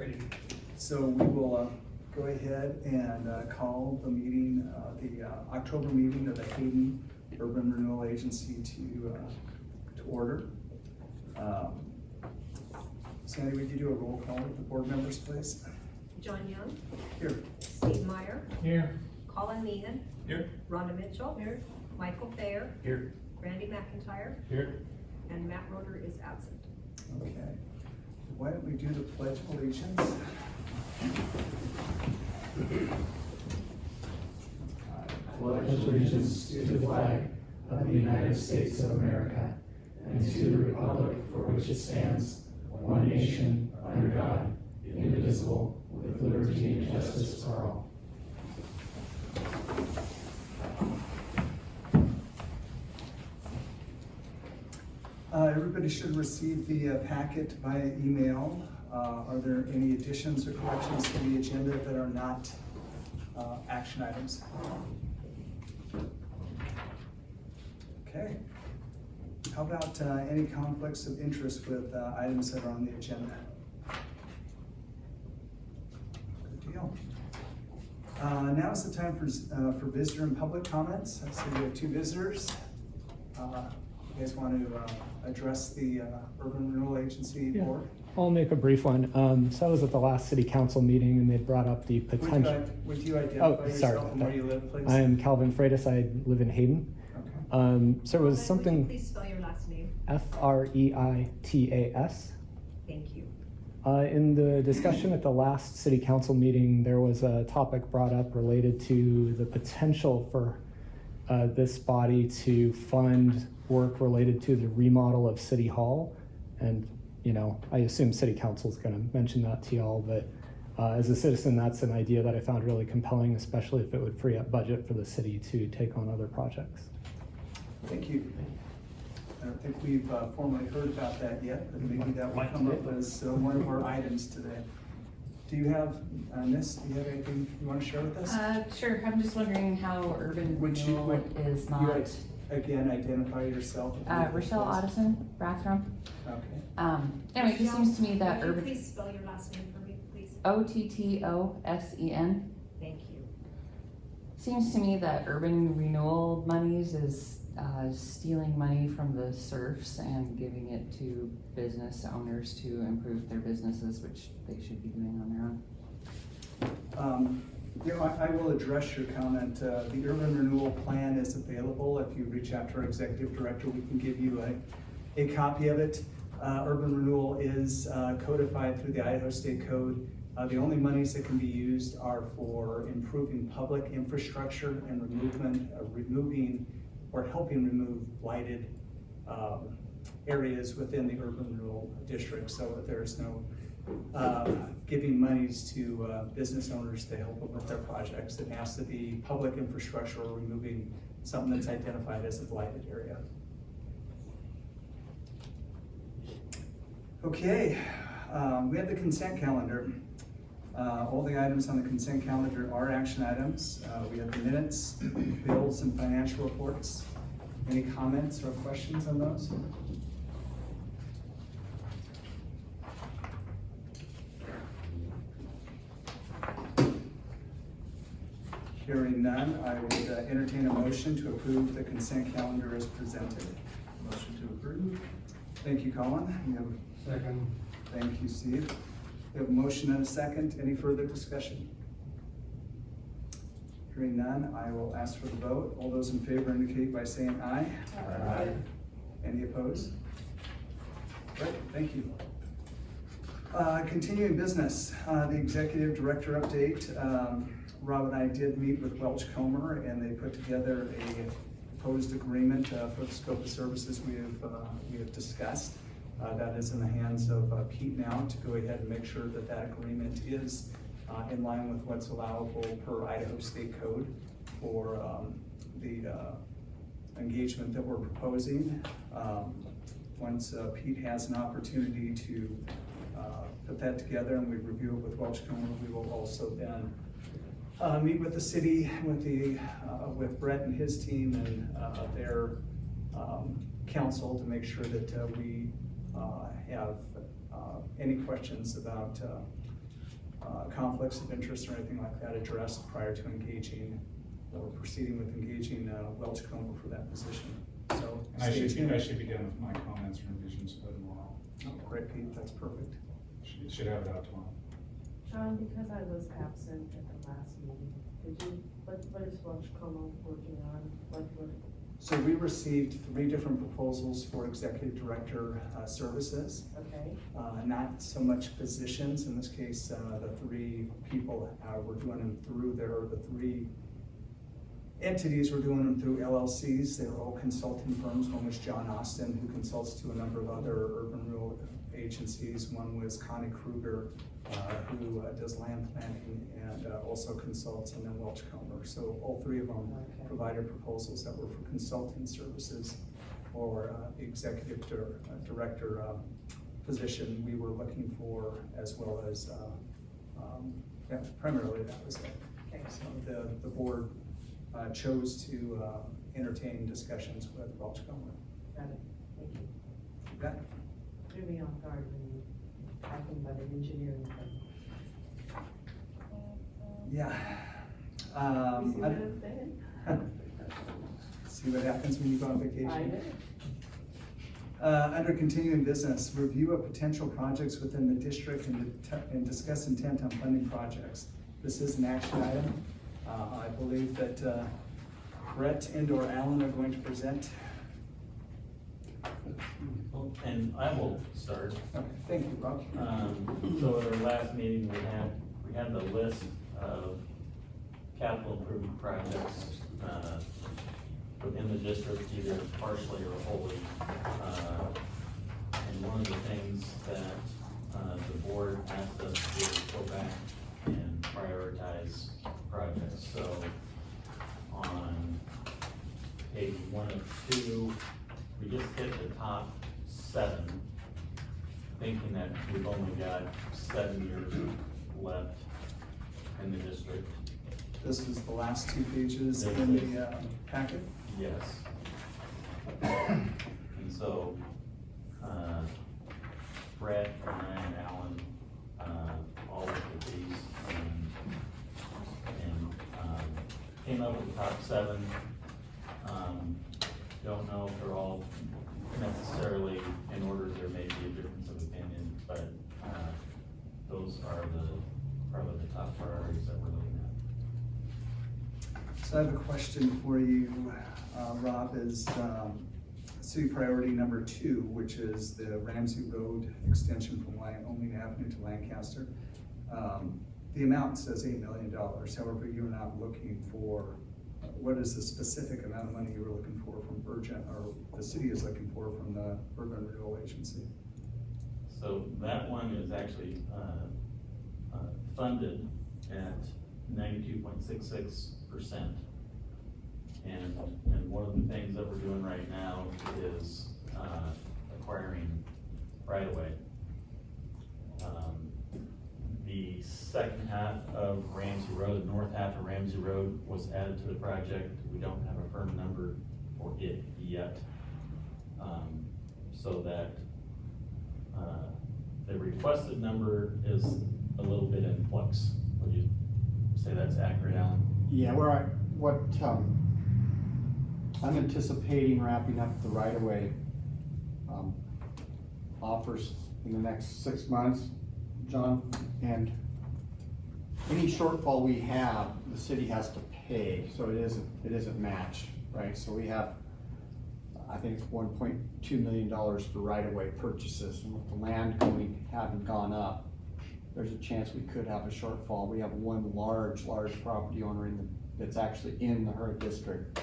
Ready. So we will go ahead and call the meeting, the October meeting of the Hayden Urban Renewal Agency to order. Sandy, would you do a roll call with the board members, please? John Young. Here. Steve Meyer. Here. Colin Meehan. Here. Rhonda Mitchell. Here. Michael Thayer. Here. Randy McIntyre. Here. And Matt Roeder is absent. Okay. Why don't we do the Pledge of Allegiance? Pledge allegiance to the flag of the United States of America and to the republic for which it stands, one nation, under God, indivisible, with liberty and justice for all. Everybody should receive the packet via email. Are there any additions or corrections to the agenda that are not action items? Okay. How about any conflicts of interest with items that are on the agenda? Good deal. Now is the time for visitor and public comments. I see we have two visitors. You guys want to address the Urban Renewal Agency board? I'll make a brief one. So I was at the last city council meeting and they brought up the potential. Would you identify sorry yourself and where you live, please? I am Calvin Freitas. I live in Hayden. Okay. So it was Would something you please spell your last name? Freitas. Thank you. In the discussion at the last city council meeting, there was a topic brought up related to the potential for this body to fund work related to the remodel of City Hall. And, you know, I assume City Council is going to mention that to y'all, but as a citizen, that's an idea that I found really compelling, especially if it would free up budget for the city to take on other projects. Thank you. I don't think we've formally heard about that yet, but maybe that will come up as one of our items today. Do you have, Miss, do you have anything you want to share with us? Sure. I'm just wondering how urban renewal is not. Again, identify yourself. Rochelle Otteson, Rathdrum. Okay. Anyway, it just seems to me that Would you urban, please spell your last name for me, please? Ottosen. Thank you. Seems to me that urban renewal monies is stealing money from the serfs and giving it to business owners to improve their businesses, which they should be doing on their own. You know, I will address your comment. The urban renewal plan is available. If you reach out to our executive director, we can give you a copy of it. Urban renewal is codified through the Idaho State Code. The only monies that can be used are for improving public infrastructure and removing or helping remove blighted areas within the urban renewal district, so that there's no giving monies to business owners to help them with their projects. It has to be public infrastructure or removing something that's identified as a blighted area. Okay, we have the consent calendar. All the items on the consent calendar are action items. We have the minutes, bills, and financial reports. Any comments or questions on those? Hearing none, I would entertain a motion to approve the consent calendar as presented. Motion to approve. Thank you, Colin. We have Second. Thank you, Steve. We have a motion and a second. Any further discussion? Hearing none, I will ask for the vote. All those in favor indicate by saying aye. Aye. Any opposed? Great, thank you. Continuing business, the executive director update. Rob and I did meet with Welch Comer and they put together a proposed agreement for the scope of services we have discussed. That is in the hands of Pete now to go ahead and make sure that that agreement is in line with what's allowable per Idaho State Code for the engagement that we're proposing. Once Pete has an opportunity to put that together and we review it with Welch Comer, we will also then meet with the city, with Brett and his team and their council to make sure that we have any questions about conflicts of interest or anything like that addressed prior to engaging or proceeding with engaging Welch Comer for that position. So And I stay should tuned. be done with my comments and revisions by tomorrow. Oh, great, Pete, that's perfect. Should have it out tomorrow. Sean, because I was absent at the last meeting, what is Welch Como working on? What, So we received 3 different proposals for executive director services. okay, Not so much positions, in this case, the 3 people, we're doing them through the 3 entities, we're doing them through LLCs. They're all consulting firms. One was John Austin, who consults to a number of other urban renewal agencies. One was Connie Kruger, who does land planning and also consults, and then Welch Comer. So all 3 of them Okay. provided proposals that were for consulting services or the executive director position we were looking for, as well as, yeah, primarily that was it. okay, So the board chose to entertain discussions with Welch Comer. got it, thank you. You bet. Threw me off guard when you talking about an engineering firm. Yeah. You see what I'm saying? See what happens when you go on vacation? I know. Under continuing business, review of potential projects within the district and discuss intent on funding projects. This is an action item. I believe that Brett and/or Alan are going to present. And I will start. Okay, thank you, Rob. So at our last meeting, we had the list of capital improvement projects, within the district, either partially or wholly. And one of the things that, the board asked us to do is go back and prioritize projects. So on page 1 of 2, we just hit the top 7, thinking that we've only got 7 years left in the district. This is the last 2 pages in the packet. Yes. And so, Brett and I and Alan, all looked at these and came up with the top 7. Don't know if they're all necessarily in order. There may be a difference of opinion, but, those are probably the top priorities that we're looking at. So I have a question for you, Rob, is city priority number 2, which is the Ramsey Road extension from Wyoming Avenue to Lancaster. The amount says $8 million, however, you're not looking for, what is the specific amount of money you were looking for from Urgent, or the city is looking for from the Urban Renewal Agency? So that one is actually funded at 92.66%. And one of the things that we're doing right now is acquiring right-of-way. The second half of Ramsey Road, the north half of Ramsey Road was added to the project. We don't have a firm number for it yet. So that the requested number is a little bit in flux. Would you say that's accurate, Alan? Yeah, I'm anticipating wrapping up the right-of-way offers in the next 6 months, John, and any shortfall we have, the city has to pay, so it isn't matched, right? So we have, I think it's $1.2 million for right-of-way purchases, and with the land having gone up, there's a chance we could have a shortfall. We have one large property owner that's actually in the Hura district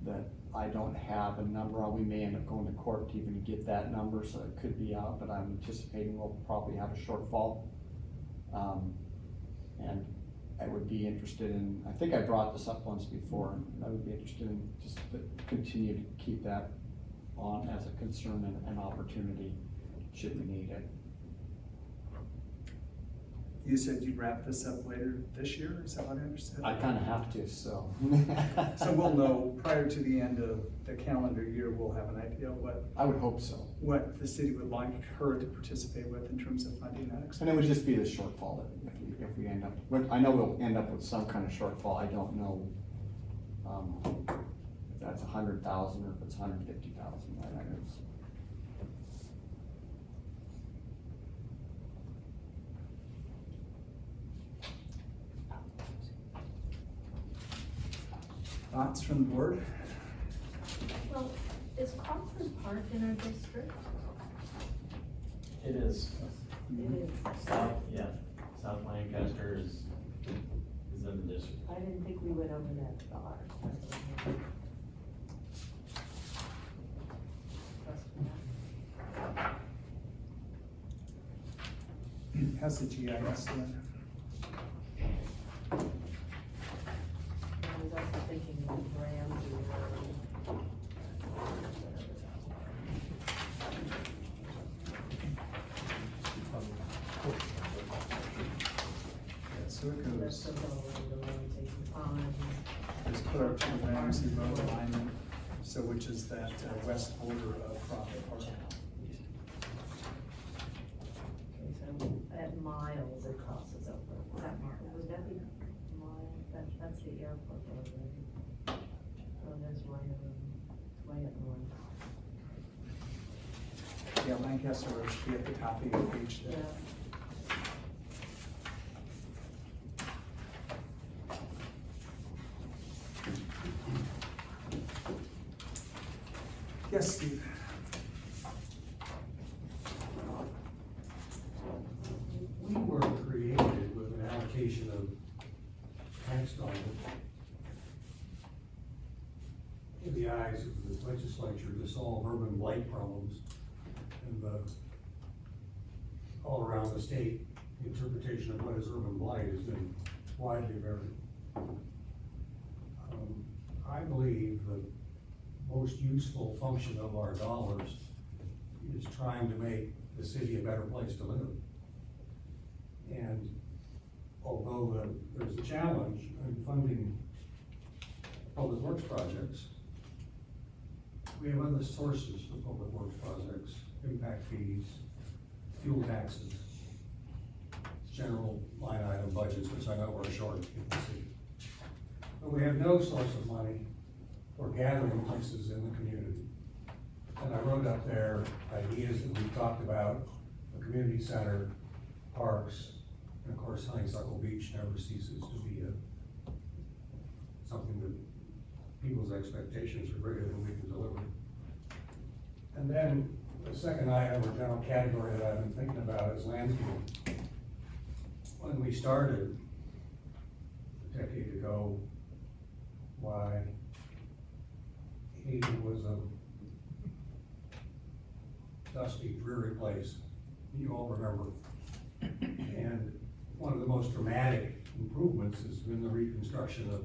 that I don't have a number on. We may end up going to court to even get that number, so it could be out, but I'm anticipating we'll probably have a shortfall. And I would be interested in, I think I brought this up once before, I would be interested in just to continue to keep that on as a concern and an opportunity should we need it. You said you'd wrap this up later this year, is that what I understood? I kind of have to, so. So we'll know prior to the end of the calendar year, we'll have an idea of I would hope so. what the city would like her to participate with in terms of funding that And it extension. would just be the shortfall that if we if we end up, I know we'll end up with some kind of shortfall, I don't know, if that's 100,000 or if it's 150,000, right? Thoughts from the board? Well, is Crawford Park in our district? It is. It is. South, yeah, South Lancaster is in the district. I didn't think we went over that far. How's the GIS doing? I was also thinking of Ramsey Road. Yeah, so it That's goes, the lower, the Ramsey pond. just put up to Ramsey Road alignment, so which is that west border of Crawford Park. Okay, so at Miles, it crosses over. Is that would that be Miles? That's the airport over there. Oh, there's way up north. Yeah, Lancaster Road should be at the top of your page there. Yeah. Yes, Steve? We were created with an allocation of tax dollars in the eyes of the legislature to solve urban blight problems. And all around the state, the interpretation of what is urban blight has been widely varied. I believe the most useful function of our dollars is trying to make the city a better place to live. And although there's a challenge in funding public works projects, we have other sources for public works projects: impact fees, fuel taxes, general line item budgets, which I know we're short in the city. But we have no source of money for gathering places in the community. And I wrote up there ideas that we've talked about: the community center, parks, and of course Honeysuckle Beach never ceases to be something that people's expectations are greater than we can deliver. And then the second item or general category that I've been thinking about is landscape. When we started a decade ago, why, Haiti was a dusty, dreary place. You all remember. And one of the most dramatic improvements has been the reconstruction of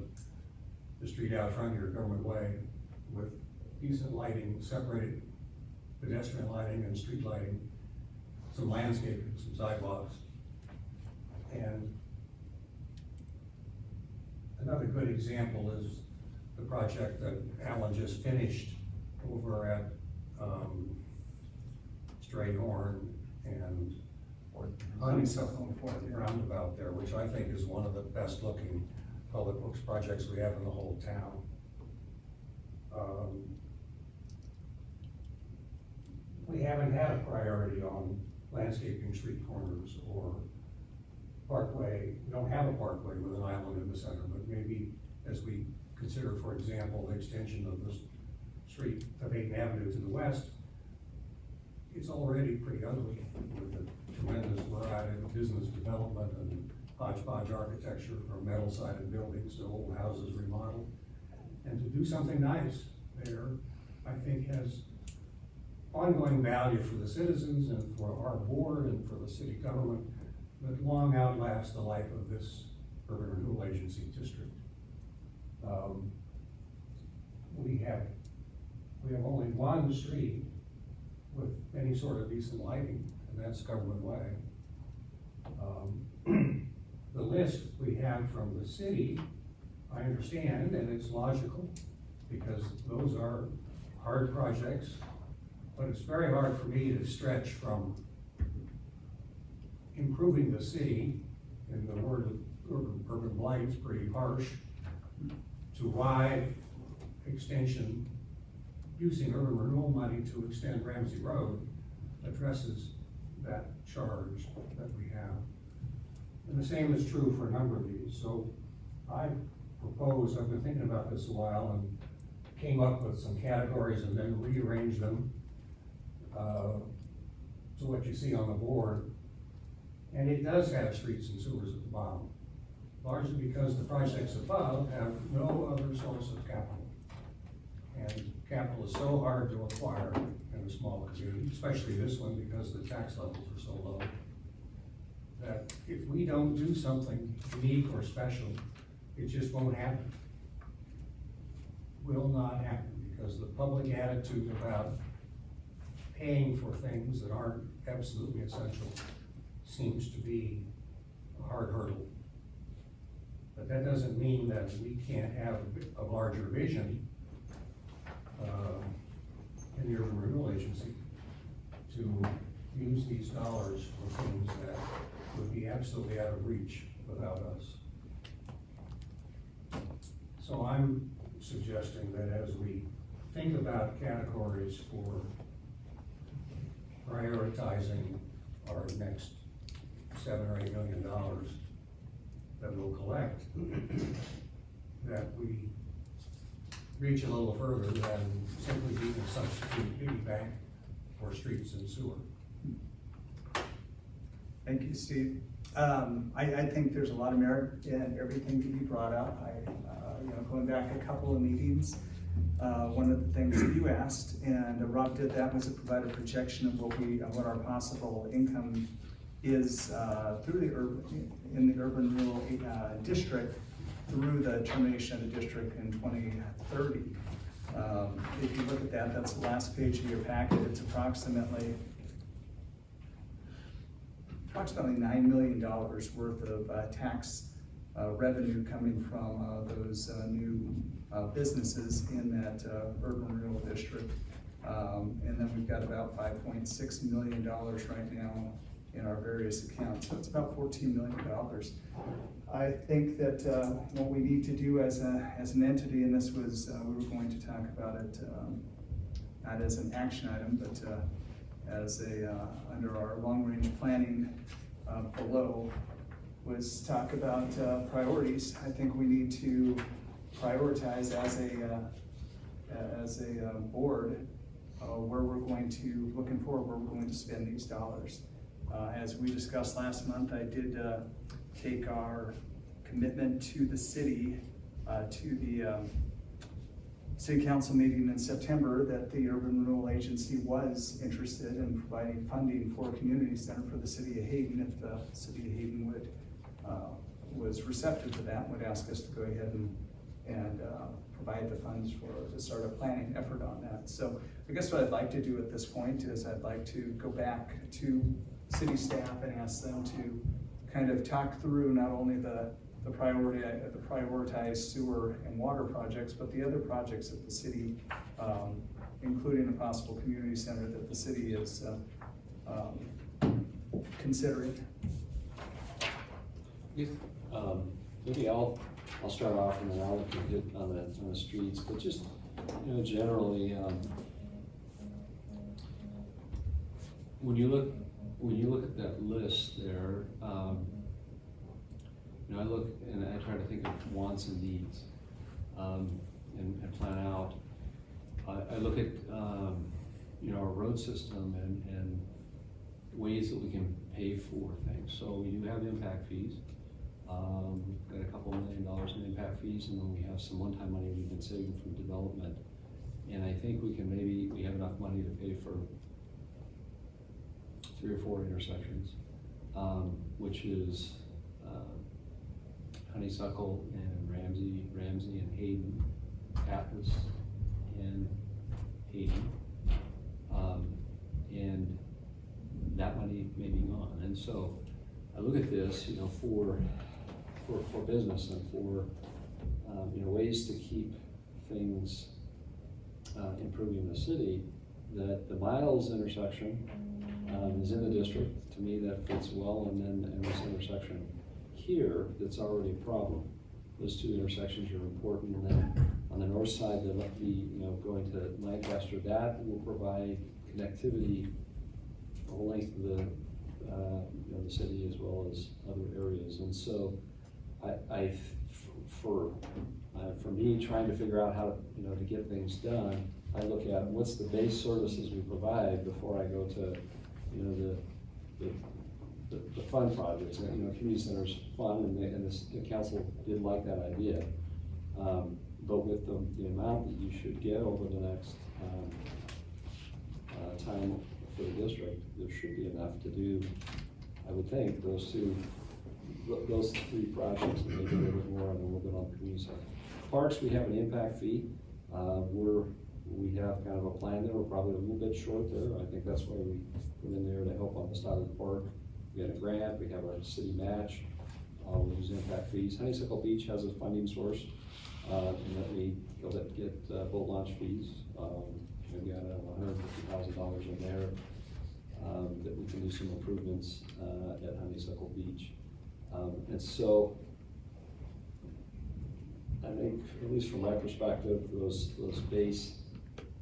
the street out front here, Government Way, with decent lighting, separated pedestrian lighting and street lighting, some landscaping, some sidewalks. And another good example is the project that Alan just finished over at Strayhorn and Honeysuckle and Fourth, yeah. roundabout there, which I think is one of the best looking public works projects we have in the whole town. We haven't had a priority on landscaping street corners or parkway. We don't have a parkway with an island in the center, but maybe as we consider, for example, the extension of this street of 8th Avenue to the west, it's already pretty ugly with the tremendous variety of business development and hodgepodge architecture from metal-sided buildings to old houses remodeled. And to do something nice there, I think has ongoing value for the citizens and for our board and for the city government that long outlasts the life of this urban renewal agency district. We have only one street with any sort of decent lighting, and that's Government Way. The list we have from the city, I understand, and it's logical, because those are hard projects, but it's very hard for me to stretch from improving the city and the word urban blight is pretty harsh, to wide extension, using urban renewal money to extend Ramsey Road addresses that charge that we have. And the same is true for a number of these. So I propose, I've been thinking about this a while and came up with some categories and then rearranged them to what you see on the board. And it does have streets and sewers at the bottom, largely because the projects above have no other source of capital. And capital is so hard to acquire in a smaller community, especially this one because the tax levels are so low, that if we don't do something unique or special, it just won't happen. Will not happen, because the public attitude about paying for things that aren't absolutely essential seems to be a hard hurdle. But that doesn't mean that we can't have a larger vision in the Urban Renewal Agency to use these dollars for things that would be absolutely out of reach without us. So I'm suggesting that as we think about categories for prioritizing our next $7 or $8 million that we'll collect, that we reach a little further than simply being a substitute piggy bank for streets and sewer. Thank you, Steve. I think there's a lot of merit in everything that you brought up. Going back a couple of meetings, one of the things that you asked, and Rob did that, was to provide a projection of what our possible income is through in the urban renewal district through the termination of the district in 2030. If you look at that, that's the last page of your packet. It's approximately $9 million worth of tax revenue coming from those new businesses in that urban renewal district. And then we've got about $5.6 million right now in our various accounts. So it's about $14 million. I think that what we need to do as an entity, and this was, we were going to talk about it, not as an action item, but as under our long-range planning below, was talk about priorities. I think we need to prioritize as a board where we're going to, looking forward, where we're going to spend these dollars. As we discussed last month, I did take our commitment to the city, to the city council meeting in September, that the Urban Renewal Agency was interested in providing funding for a community center for the city of Hayden, if the city of Hayden was receptive to that, would ask us to go ahead and provide the funds to start a planning effort on that. So I guess what I'd like to do at this point is I'd like to go back to city staff and ask them to kind of talk through not only the prioritized sewer and water projects, but the other projects that the city, including a possible community center that the city is considering. Maybe I'll start off and then I'll look at it on the streets, but just, generally, when you look at that list there, I look and I try to think of wants and needs, and plan out. I look at, our road system and ways that we can pay for things. So we do have impact fees. Got a couple $1 million in impact fees, and then we have some one-time money we've been saving from development. And I think we have enough money to pay for 3 or 4 intersections, which is Honeysuckle and Ramsey and Hayden, Atlas and Hayden, and that money may be gone. And so I look at this, for business and for ways to keep things improving the city. That the Miles intersection is in the district. To me, that fits well, and this intersection here that's already a problem. Those two intersections are important, and then on the north side, going to Lancaster, that will provide connectivity the whole length of the city as well as other areas. And so for me, trying to figure out how to get things done, I look at what's the base services we provide before I go to, the fun projects. Community center's fun, and the council did like that idea. But with the amount that you should get over the next time for the district, there should be enough to do, I would think, those three projects, and maybe a little bit more, and a little bit on the community center. Parks, we have an impact fee. We have kind of a plan there. We're probably a little bit short there. I think that's why we put in there to help on the style of the park. We had a grant, we have a city match, we use impact fees. Honeysuckle Beach has a funding source, and that we get boat launch fees. We got $150,000 in there that we can do some improvements at Honeysuckle Beach. And so I think, at least from my perspective, those base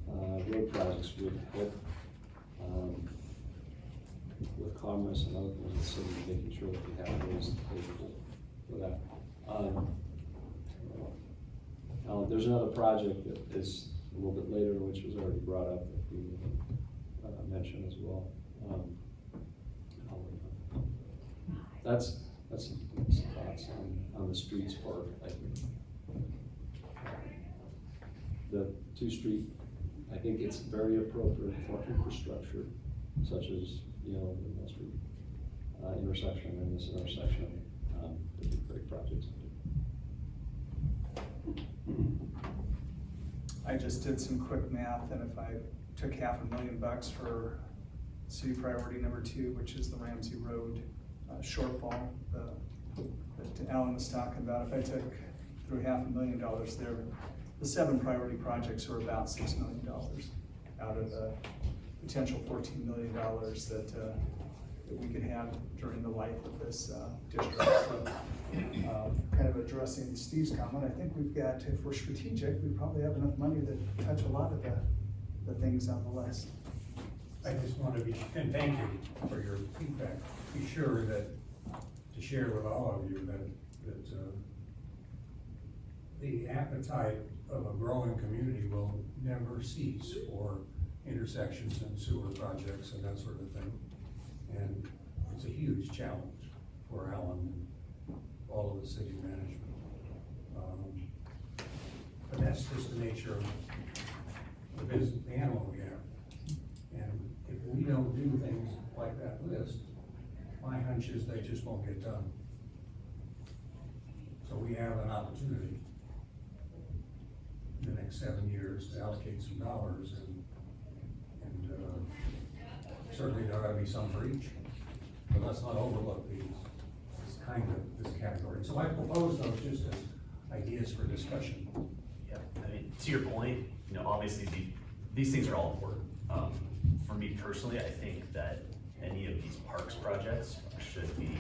road projects would help with commerce and other things, so making sure that we have those available for that. There's another project that is a little bit later, which was already brought up, that we mentioned as well. That's some thoughts on the streets part, I think. The 2 Street, I think it's very appropriate for infrastructure, such as, the Mill Street intersection and this intersection, would be great projects. I just did some quick math, and if I took $500,000 for city priority number 2, which is the Ramsey Road shortfall that Alan was talking about, if I took through $500,000 there, the 7 priority projects are about $6 million out of the potential $14 million that we could have during the life of this district. So, kind of addressing Steve's comment, I think we've got, if we're strategic, we probably have enough money to touch a lot of the things on the list. I just want to and thank you for your feedback. Be sure that, to share with all of you that the appetite of a growing community will never cease for intersections and sewer projects and that sort of thing. And it's a huge challenge for Alan and all of the city management. But that's just the nature of the business, the animal we have. And if we don't do things like that list, my hunch is they just won't get done. So we have an opportunity in the next 7 years to allocate some dollars, and certainly there ought to be some for each. But let's not overlook this category. So I propose those just as ideas for discussion. Yeah, I mean, to your point, obviously these things are all important. For me personally, I think that any of these parks projects should be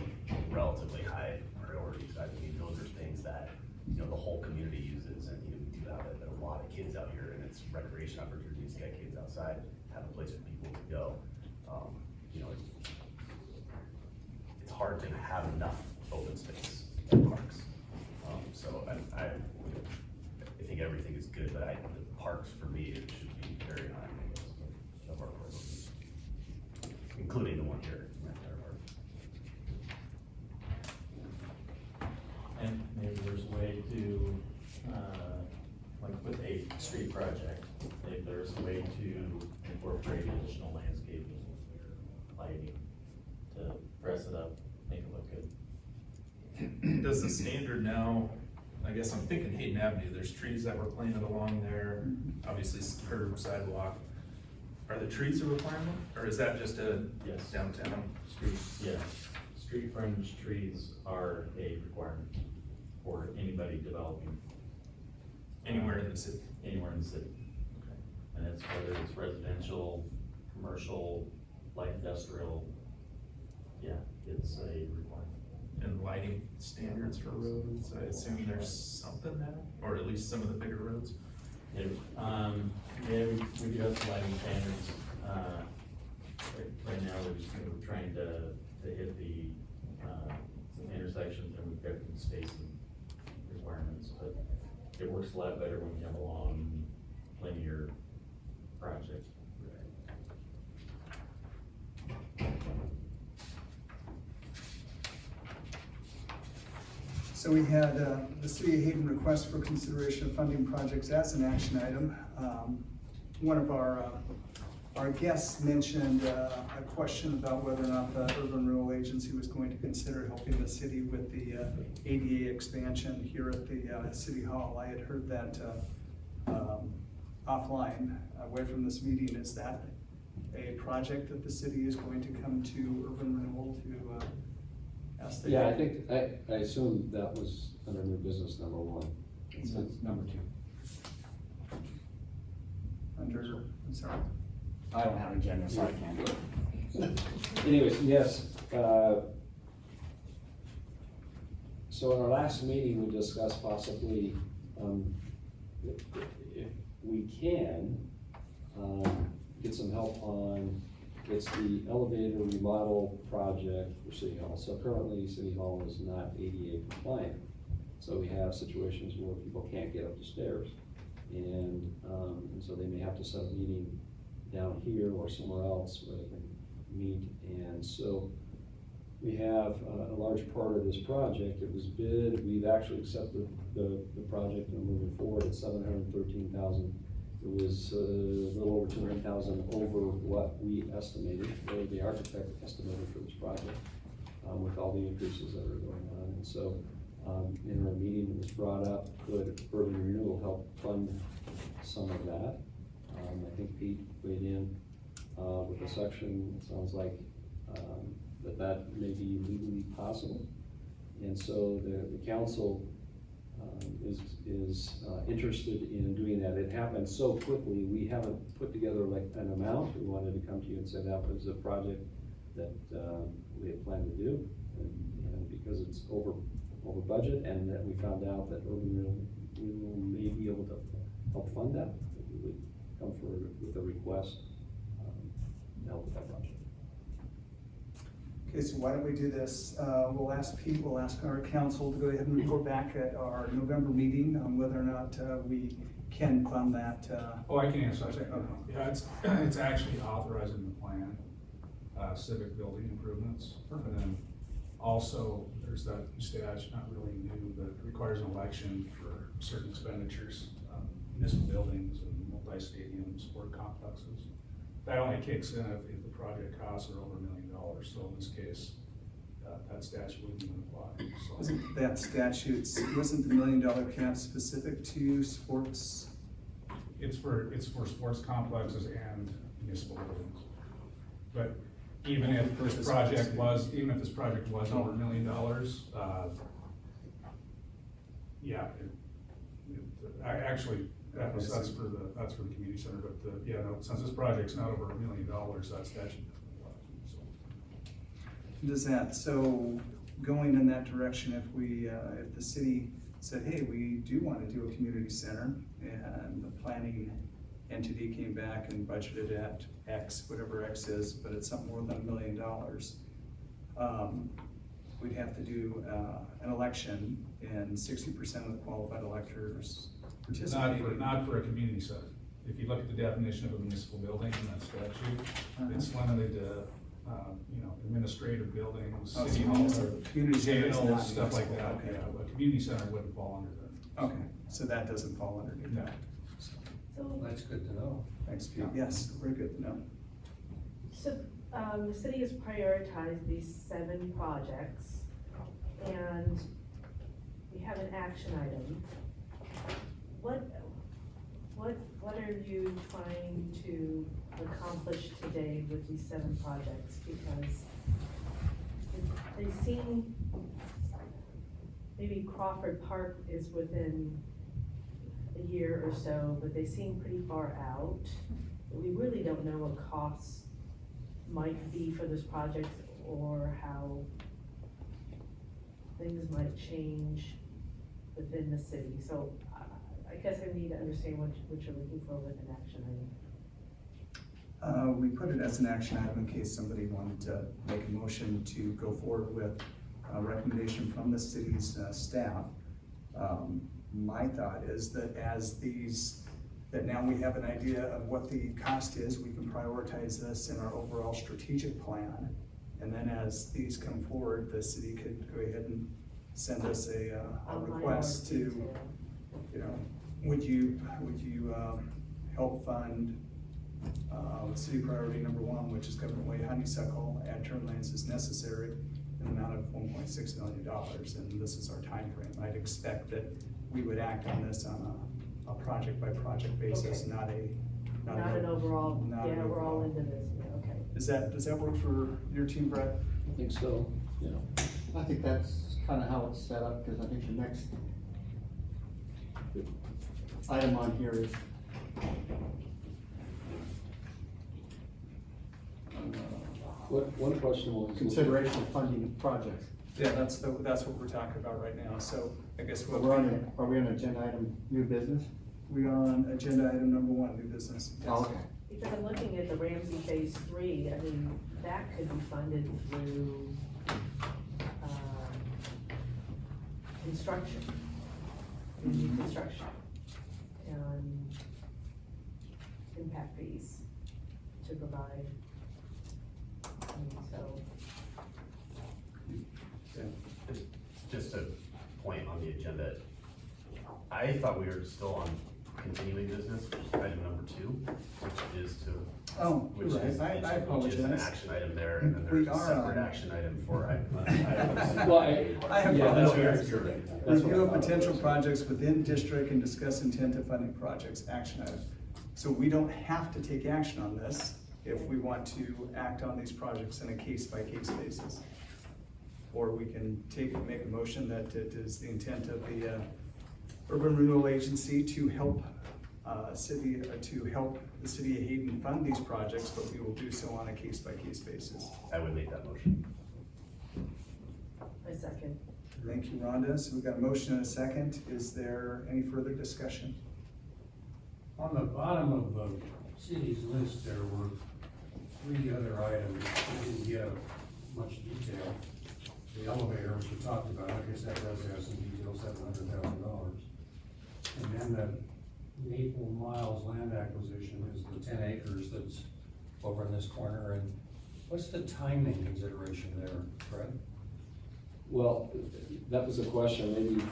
relatively high priorities. I mean, those are things that, the whole community uses, and we do have a lot of kids out here, and it's recreation opportunities to get kids outside, have a place for people to go. It's hard to have enough open space in parks. So I think everything is good, but the parks, for me, it should be very high on the list of our priorities, including the one here in Empire Park. And maybe there's a way to, like with a street project, if there's a way to incorporate additional landscaping, lighting, to dress it up, make it look good. Does the standard now, I guess I'm thinking Hayden Avenue, there's trees that were planted along there, obviously curb, sidewalk. Are the trees a requirement, or is that just a Yes. downtown? Yes, street frontage trees are a requirement for anybody developing. Anywhere in the city? Anywhere in the city. Okay. And it's whether it's residential, commercial, light industrial, yeah, it's a requirement. and lighting standards for roads? I assume there's something now, or at least some of the bigger roads. Yeah, we do have some lighting standards. Right now, we're just kind of trying to hit the, some intersections, and we've got some spacing requirements, but it works a lot better when you have a long linear project. So we had the City of Hayden request for consideration of funding projects as an action item. One of our guests mentioned a question about whether or not the Urban Renewal Agency was going to consider helping the city with the ADA expansion here at the City Hall. I had heard that offline, away from this meeting. Is that a project that the city is going to come to Urban Renewal to ask the? Yeah, I think, I assume that was under new business number one. It's number 2. Under, I'm sorry. I don't have an agenda, so I can't. Anyways, yes, so in our last meeting, we discussed possibly, if we can, get some help on, it's the elevator remodel project for City Hall. So currently, City Hall is not ADA compliant. So we have situations where people can't get up the stairs. And so they may have to set a meeting down here or somewhere else where they can meet. And so we have a large part of this project. It was bid, we've actually accepted the project and moving forward at $713,000. It was a little over $200,000 over what we estimated, or the architect estimated for this project, with all the increases that are going on. And so in our meeting, it was brought up, could Urban Renewal help fund some of that? I think Pete weighed in with a section. It sounds like that may be legally possible. And so the council is interested in doing that. It happened so quickly, we haven't put together like an amount. We wanted to come to you and say that was a project that we had planned to do. And because it's over budget, and that we found out that Urban Renewal may be able to help fund that, we would come forward with a request to help with that project. Okay, so why don't we do this? We'll ask Pete, we'll ask our council to go ahead and report back at our November meeting on whether or not we can fund that. Oh, I can answer that. Okay. Yeah, it's actually authorizing the plan, civic building improvements. And then also, there's that statute, not really new, but it requires an election for certain expenditures, municipal buildings and multi-stadium sport complexes. That only kicks in if the project costs are over $1 million. So in this case, that statute wouldn't even apply. So Wasn't that statute, wasn't the $1 million cap specific to sports? it's for sports complexes and municipal buildings. But even if this project was over $1 million, yeah, actually, that's for the community center, but yeah, no, since this project's not over $1 million, that statute. Does that, so going in that direction, if we, if the city said, hey, we do want to do a community center, and the planning entity came back and budgeted at X, whatever X is, but it's something more than $1 million, we'd have to do an election, and 60% of the qualified electors participating. Not for a community center. If you look at the definition of a municipal building in that statute, it's limited to, administrative buildings, Oh, city so halls, community center is jails, not stuff like that. municipal, okay. Yeah, a community center wouldn't fall under that. Okay, so that doesn't fall underneath No. that. So, That's good to know. Thanks, Pete. Yes, very good to know. so, the city has prioritized these 7 projects, and we have an action item. What are you trying to accomplish today with these 7 projects? Because they seem, maybe Crawford Park is within a year or so, but they seem pretty far out. We really don't know what costs might be for this project, or how things might change within the city. So I guess I need to understand what you're looking for with an action item. We put it as an action item in case somebody wanted to make a motion to go forward with a recommendation from the city's staff. My thought is that that now we have an idea of what the cost is, we can prioritize this in our overall strategic plan. And then as these come forward, the city could go ahead and send us a request to, you know, would you help fund city priority number 1, which is Government Way Honeysuckle, add turn lanes as necessary, in an amount of $1.6 million, and this is our time frame. I'd expect that we would act on this on a project by project basis, Okay. not An overall, not an yeah, we're all overall. into this, yeah, okay. Does that work for your team, Brett? I think so, yeah. I think that's kind of how it's set up, because I think the next item on here is One question was. consideration of funding projects. Yeah, that's what we're talking about right now, so I guess Are we on agenda item new business? we are on agenda item number 1, new business. Yes. Oh, okay. Because I'm looking at the Ramsey Phase 3, I mean, that could be funded through, construction, new construction, and impact fees to provide, I mean, so. Just a point on the agenda. I thought we were still on continuing business, which is item number 2, which is to, Oh, which you're is, right, I which is an apologize. action item there, and then We there's a are separate on- action item for items. Well, I have yeah, that's apologized. what you're right. That's what Review I of thought it potential was. projects within district and discuss intent of funding projects, action item. So we don't have to take action on this if we want to act on these projects in a case-by-case basis. Or we can make a motion that it is the intent of the Urban Renewal Agency to help the city of Hayden fund these projects, but we will do so on a case-by-case basis. I would make that motion. I second. Thank you, Rhonda. So we've got a motion and a second. Is there any further discussion? On the bottom of the city's list, there were 3 other items that didn't get much detail. The elevator, which we talked about, I guess that does have some detail, $700,000. And then the Maple Miles land acquisition is the 10 acres that's over in this corner. And what's the timing consideration there, Fred? Well, that was a question, maybe,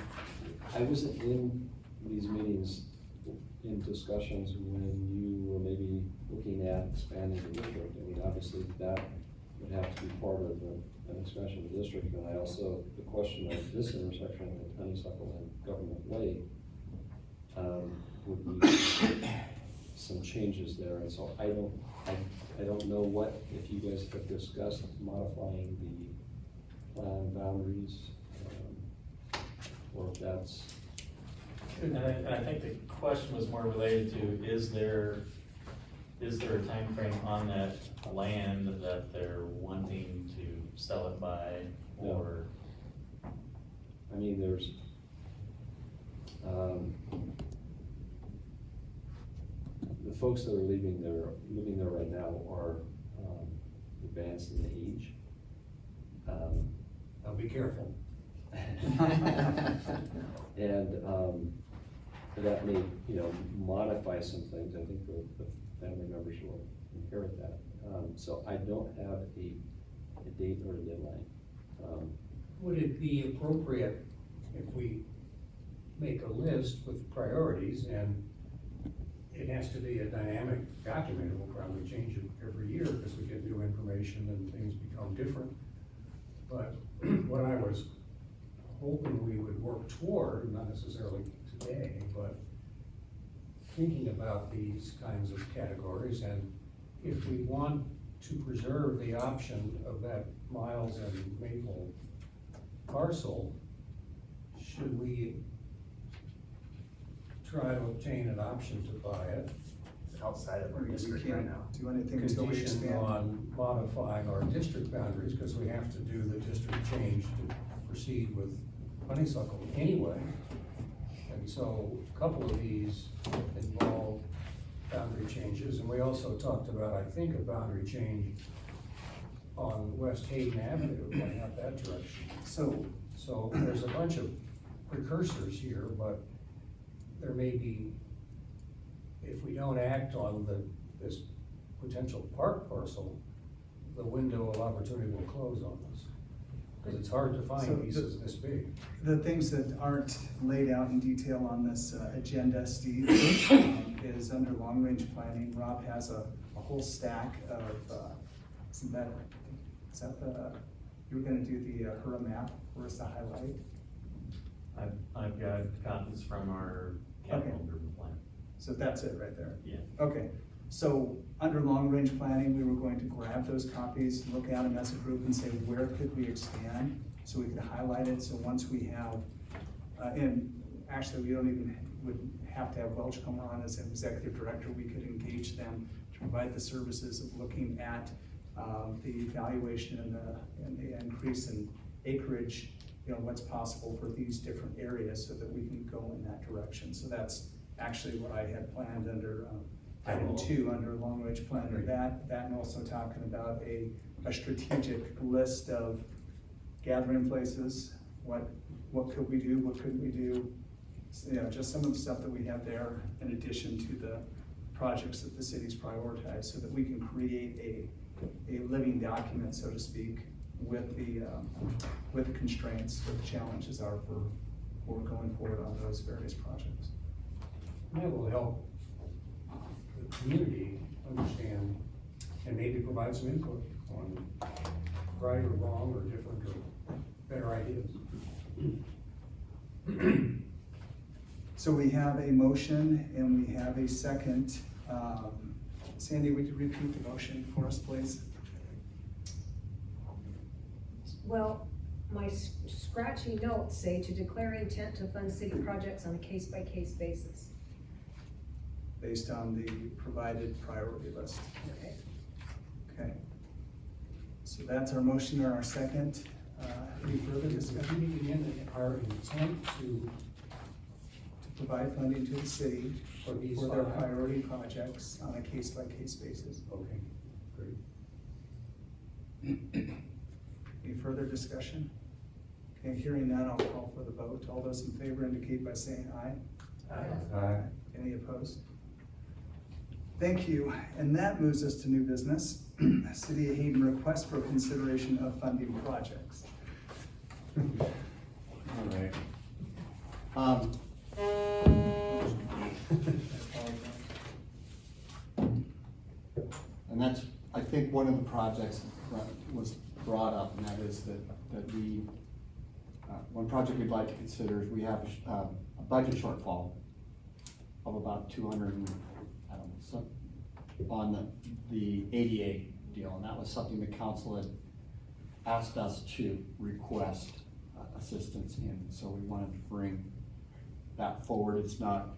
I wasn't in these meetings, in discussions when you were maybe looking at expanding the district. I mean, obviously, that would have to be part of an expansion of the district, and I also, the question of this intersection with Honeysuckle and Government Way, would be some changes there, and so I don't know what, if you guys have discussed modifying the plan boundaries, or if that's. And I think the question was more related to, is there a timeframe on that land that they're wanting to sell it by, or? I mean, there's, the folks that are living there right now are, advanced in age. Now be careful. And, that may, modify some things. I think the family members will inherit that. So I don't have a date or a deadline. Would it be appropriate if we make a list with priorities, and it has to be a dynamic document? It will probably change it every year because we get new information and things become different. But what I was hoping we would work toward, not necessarily today, but thinking about these kinds of categories, and if we want to preserve the option of that Miles and Maple parcel, should we try to obtain an option to buy it? It's outside of our We district right can't now. do anything until we Conditioned expand. on modifying our district boundaries, because we have to do the district change to proceed with honeysuckle anyway. And so a couple of these involve boundary changes, and we also talked about, I think, a boundary change on West Hayden Avenue, going out that direction. So there's a bunch of precursors here, but there may be, if we don't act on this potential park parcel, the window of opportunity will close on this. Because it's hard to So find pieces this big. The things that aren't laid out in detail on this agenda, Steve, is under long-range planning. Rob has a whole stack of, is that the, you were gonna do the Hura map for us to highlight? I've got copies from our capital improvement plan. So that's it right there? Yeah. Okay, so under long-range planning, we were going to grab those copies, look at them as a group and say, where could we expand? So we could highlight it, so once we have, and actually, we don't even, would have to have Welch come on as an executive director, we could engage them to provide the services of looking at the evaluation and the increase in acreage, you know, what's possible for these different areas so that we can go in that direction. So that's actually what I had planned under item 2 under long-range planning. That and also talking about a strategic list of gathering places, what could we do, what couldn't we do, you know, just some of the stuff that we have there in addition to the projects that the city's prioritized, so that we can create a living document, so to speak, with the constraints, what the challenges are for going forward on those various projects. That will help the community understand and maybe provide some input on right or wrong or different or better ideas. So we have a motion and we have a second. Sandy, would you repeat the motion for us, please? Well, my scratchy notes say to declare intent to fund city projects on a case-by-case basis. Based on the provided priority list. Okay. Okay. So that's our motion or our second. Any further discussion? Repeat again, our intent to Provide funding to the city for these for their five. priority projects on a case-by-case basis. Okay, great. Any further discussion? Okay, hearing none, I'll call for the vote. All those in favor indicate by saying aye. Any opposed? Thank you, and that moves us to new business. City of Hayden request for consideration of funding projects. All right. And that's, I think, one of the projects that was brought up, and that is that we, one project we'd like to consider is we have a budget shortfall of about 200, I don't know, some, on the ADA deal, and that was something the council had asked us to request assistance in, so we wanted to bring that forward. It's not,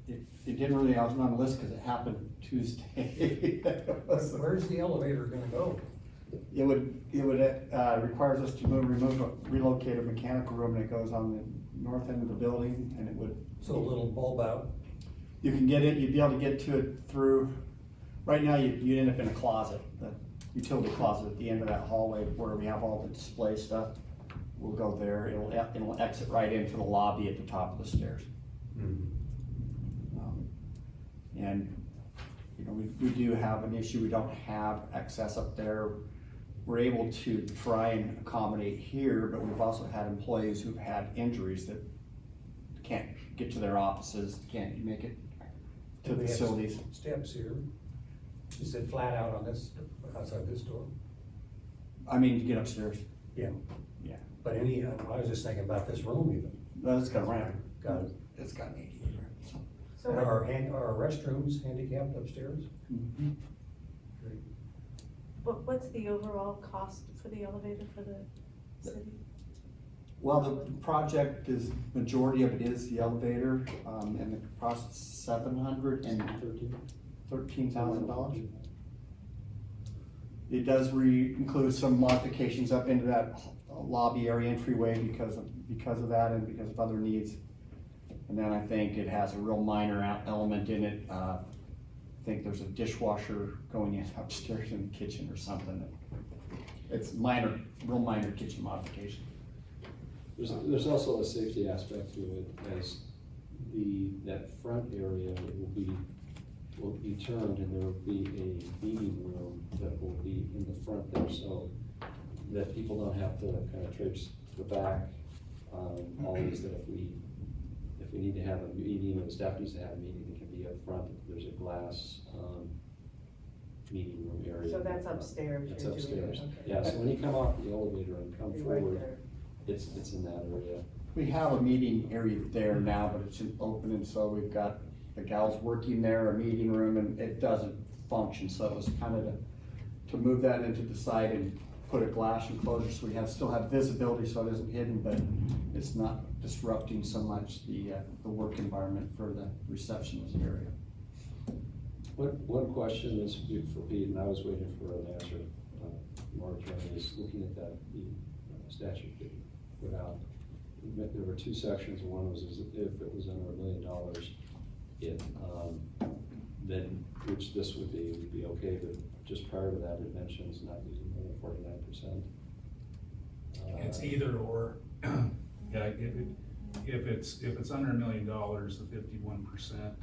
it didn't really, I was on the list because it happened Tuesday. Where's the elevator gonna go? It would requires us to relocate a mechanical room, and it goes on the north end of the building, and it would. So a little bulb out? You can get it, you'd be able to get to it through, right now you'd end up in a closet, the utility closet at the end of that hallway where we have all the display stuff. We'll go there, it'll exit right into the lobby at the top of the stairs. And, you know, we do have an issue, we don't have access up there. We're able to try and accommodate here, but we've also had employees who've had injuries that can't get to their offices, can't make it to We have facilities. Steps here. Is it flat out on this, outside this door? I mean, to get upstairs. Yeah. Yeah. But I was just thinking about this room even. No, it's got a ramp. Got it. It's got an ADA ramp, so. And are our restrooms handicapped upstairs? Mhm. Great. But what's the overall cost for the elevator for the city? Well, the project is, majority of it is the elevator, and it costs $713,000. It does include some modifications up into that lobby area entryway because of that and because of other needs. And then I think it has a real minor element in it. I think there's a dishwasher going in upstairs in the kitchen or something. It's minor, real minor kitchen modification. There's also a safety aspect to it, as that front area will be turned, and there will be a meeting room that will be in the front there, so that people don't have to kind of traipse to the back. Always that if we need to have a meeting, or the staff needs to have a meeting, it can be up front. There's a glass meeting room area. So that's upstairs. That's you're doing it, upstairs. okay. Yeah, so when you come off the elevator and come Be right forward, there. it's in that area. We have a meeting area there now, but it's open, and so we've got the gals working there, a meeting room, and it doesn't function, so it was kind of to move that into the side and put a glass enclosure, so we still have visibility, so it isn't hidden, but it's not disrupting so much the work environment for the receptionist area. One question is for Pete, and I was waiting for an answer. More attorney is looking at the statute that you put out. There were two sections. One was if it was under $1 million, then which this would be okay. But just prior to that, it mentions not using more than 49%. It's either or. Yeah, if it's under $1 million, the 51%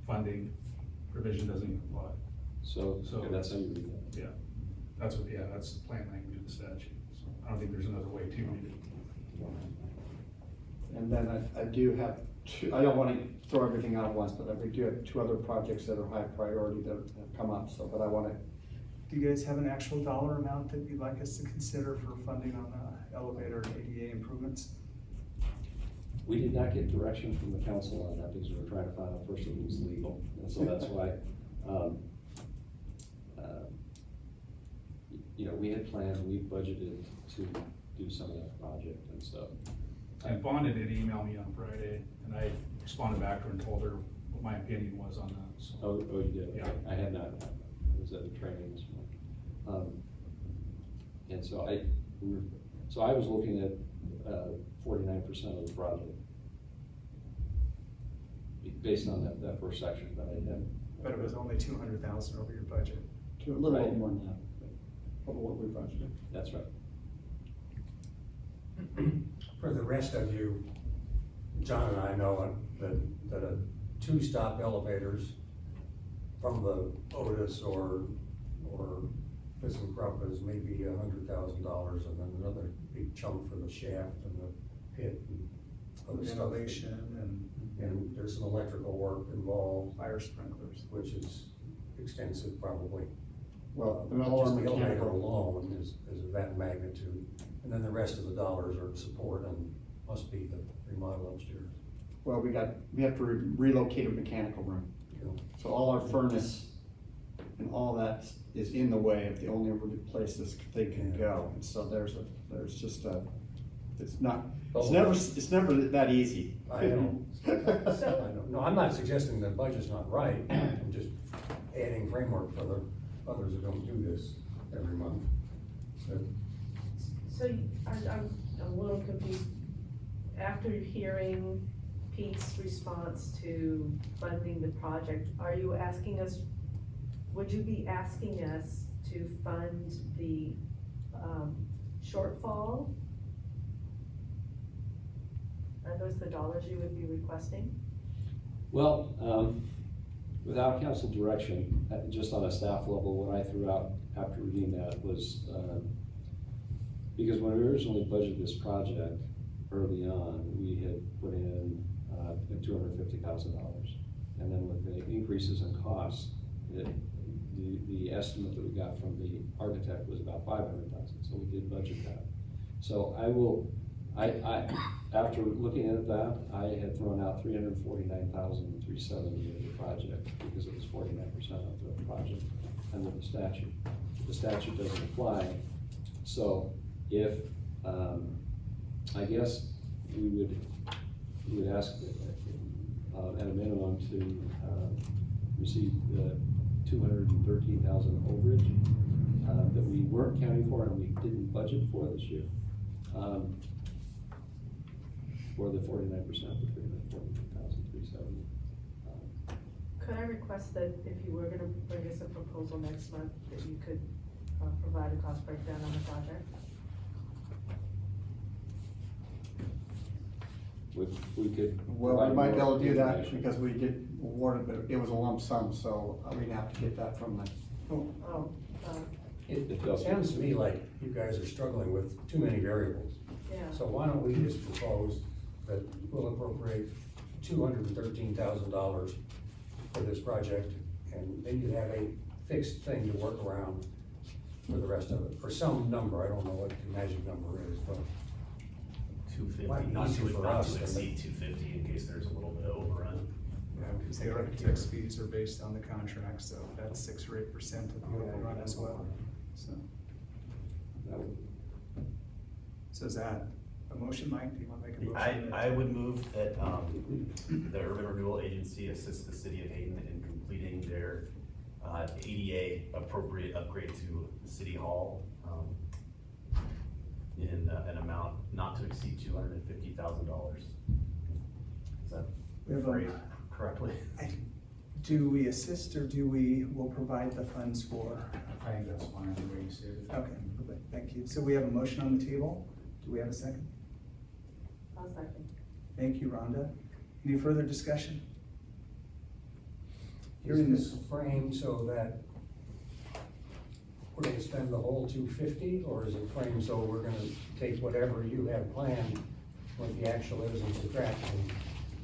funding provision doesn't even apply. So that's how you read that. Yeah, that's the plain language of the statute. So I don't think there's another way to read it. And then I do have two, I don't want to throw everything out at once, but we do have two other projects that are high priority that have come up, so, but I want to. Do you guys have an actual dollar amount that you'd like us to consider for funding on elevator and ADA improvements? We did not get direction from the council on that because we were trying to find out first if it was legal. And so that's why, we had planned, we budgeted to do some of that project and stuff. And Fonda did email me on Friday, and I responded back to her and told her what my opinion was on that, so. Oh, you did? Yeah. Okay. I had not, I was at the training this morning. And so I was looking at 49% of the project based on that first section, but I didn't. But it was only 200,000 over your budget. A little over more than that, over what we budgeted. That's right. For the rest of you, John and I know that a two-stop elevators from the Otis or ThyssenKrupp is maybe $100,000, and then another big chunk for the shaft and the pit and other stuff. Ventilation And there's some electrical work involved, fire sprinklers. which is extensive probably. Well, Just the elevator alone is of that magnitude. And then the rest of the dollars are support and must be the remodel upstairs. Well, we have to relocate a mechanical room. You know, So all our furnace and all that is in the way of the only place this thing can go. And so it's never that easy. I know. I know. No, I'm not suggesting the budget's not right. I'm just adding framework for the others who don't do this every month. So I'm a little confused. After hearing Pete's response to funding the project, would you be asking us to fund the shortfall? Are those the dollars you would be requesting? Well, without council direction, just on a staff level, what I threw out after reading that was, because when we originally budgeted this project early on, we had put in $250,000. And then with the increases in costs, the estimate that we got from the architect was about $500,000, so we did budget that. So after looking at that, I had thrown out $349,370 of the project because it was 49% of the project under the statute. The statute doesn't apply, so if I guess we would ask at a minimum to receive the $213,000 overage that we weren't counting for and we didn't budget for this year. For the 49%, which would have been 49,370. Could I request that if you were gonna bring us a proposal next month, that you could provide a cost breakdown on the project? We could. Well, we provide might be more able to do that information. because we did award it, but it was a lump sum, so we'd have to get that from the. Oh, It sounds to me like you guys are struggling with too many variables. yeah. So why don't we just propose that we'll appropriate $213,000 for this project, and then you have a fixed thing to work around for the rest of it, or some number, I don't know what the magic number is, but. Might 250, be not easier to, for not us, to exceed 250 in case there's a little bit of overrun. Yeah, because the architect's fees are based on the contract, so that's 6 or 8% of the overrun as well, so. That would- So is that a motion, Mike? Do you want to make a motion? I would move that, the Urban Renewal Agency assist the city of Hayden in completing their, ADA appropriate upgrade to the city hall, in an amount not to exceed $250,000. Is that We have phrased correctly? Do we assist or do we, will provide the funds for? I think that's fine, the way you said it. Okay, perfect, thank you. So we have a motion on the table. Do we have a second? I'll second. Thank you, Rhonda. Any further discussion? Is this framed so that we're gonna spend the whole 250, or is it framed so we're gonna take whatever you have planned, what the actual is, and subtract?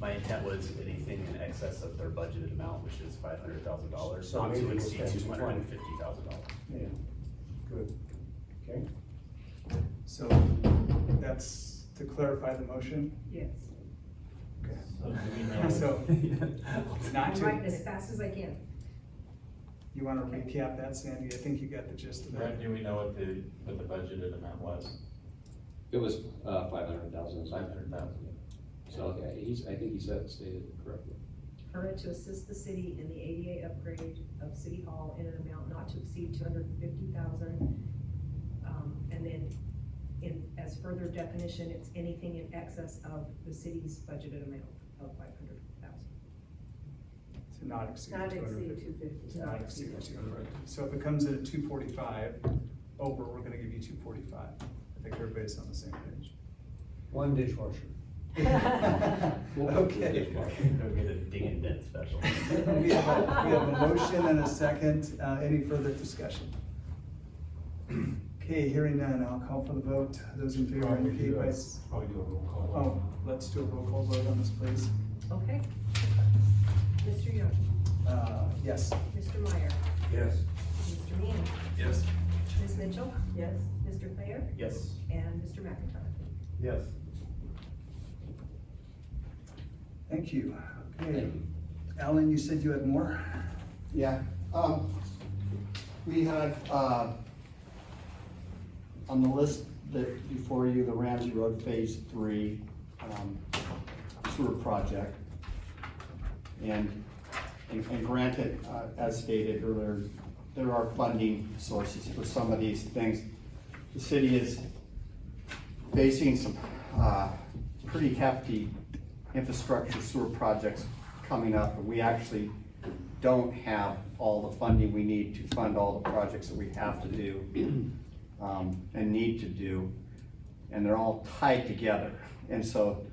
My intent was anything in excess of their budgeted amount, which is $500,000, So not maybe to we'll exceed spend $250,000. Yeah, good, okay? So that's to clarify the motion? Yes. Okay. So do we know? So, not I'm to, writing as fast as I can. you want to recap that, Sandy? I think you got the gist of that. Brett, do we know what the budgeted amount was? It was, 500,000. 500,000. So, I think he stated it correctly. Hura to assist the city in the ADA upgrade of City Hall in an amount not to exceed $250,000. And then as further definition, it's anything in excess of the city's budgeted amount of $500,000. To not exceed Not to 250. exceed 250. To not exceed 250. So if it comes in at 245 over, we're gonna give you 245. I think everybody's on the same page. One dishwasher. Okay. Go get a dig in debt special. We have a motion and a second. Any further discussion? Okay, hearing none, I'll call for the vote. Those in favor indicate by. Probably do a roll call. Oh, let's do a roll call vote on this, please. Okay. Mr. Young, Yes. Mr. Meyer, Yes. Mr. Meehan, Yes. Ms. Mitchell, Yes. Mr. Thayer, Yes. and Mr. McIntyre. Yes. Thank you. Okay. Thank you. Alan, you said you had more? Yeah, we had, on the list that before you, the Ramsey Road Phase 3, sewer project. And granted, as stated earlier, there are funding sources for some of these things. The city is facing some, pretty hefty infrastructure sewer projects coming up, and we actually don't have all the funding we need to fund all the projects that we have to do and need to do, and they're all tied together. And so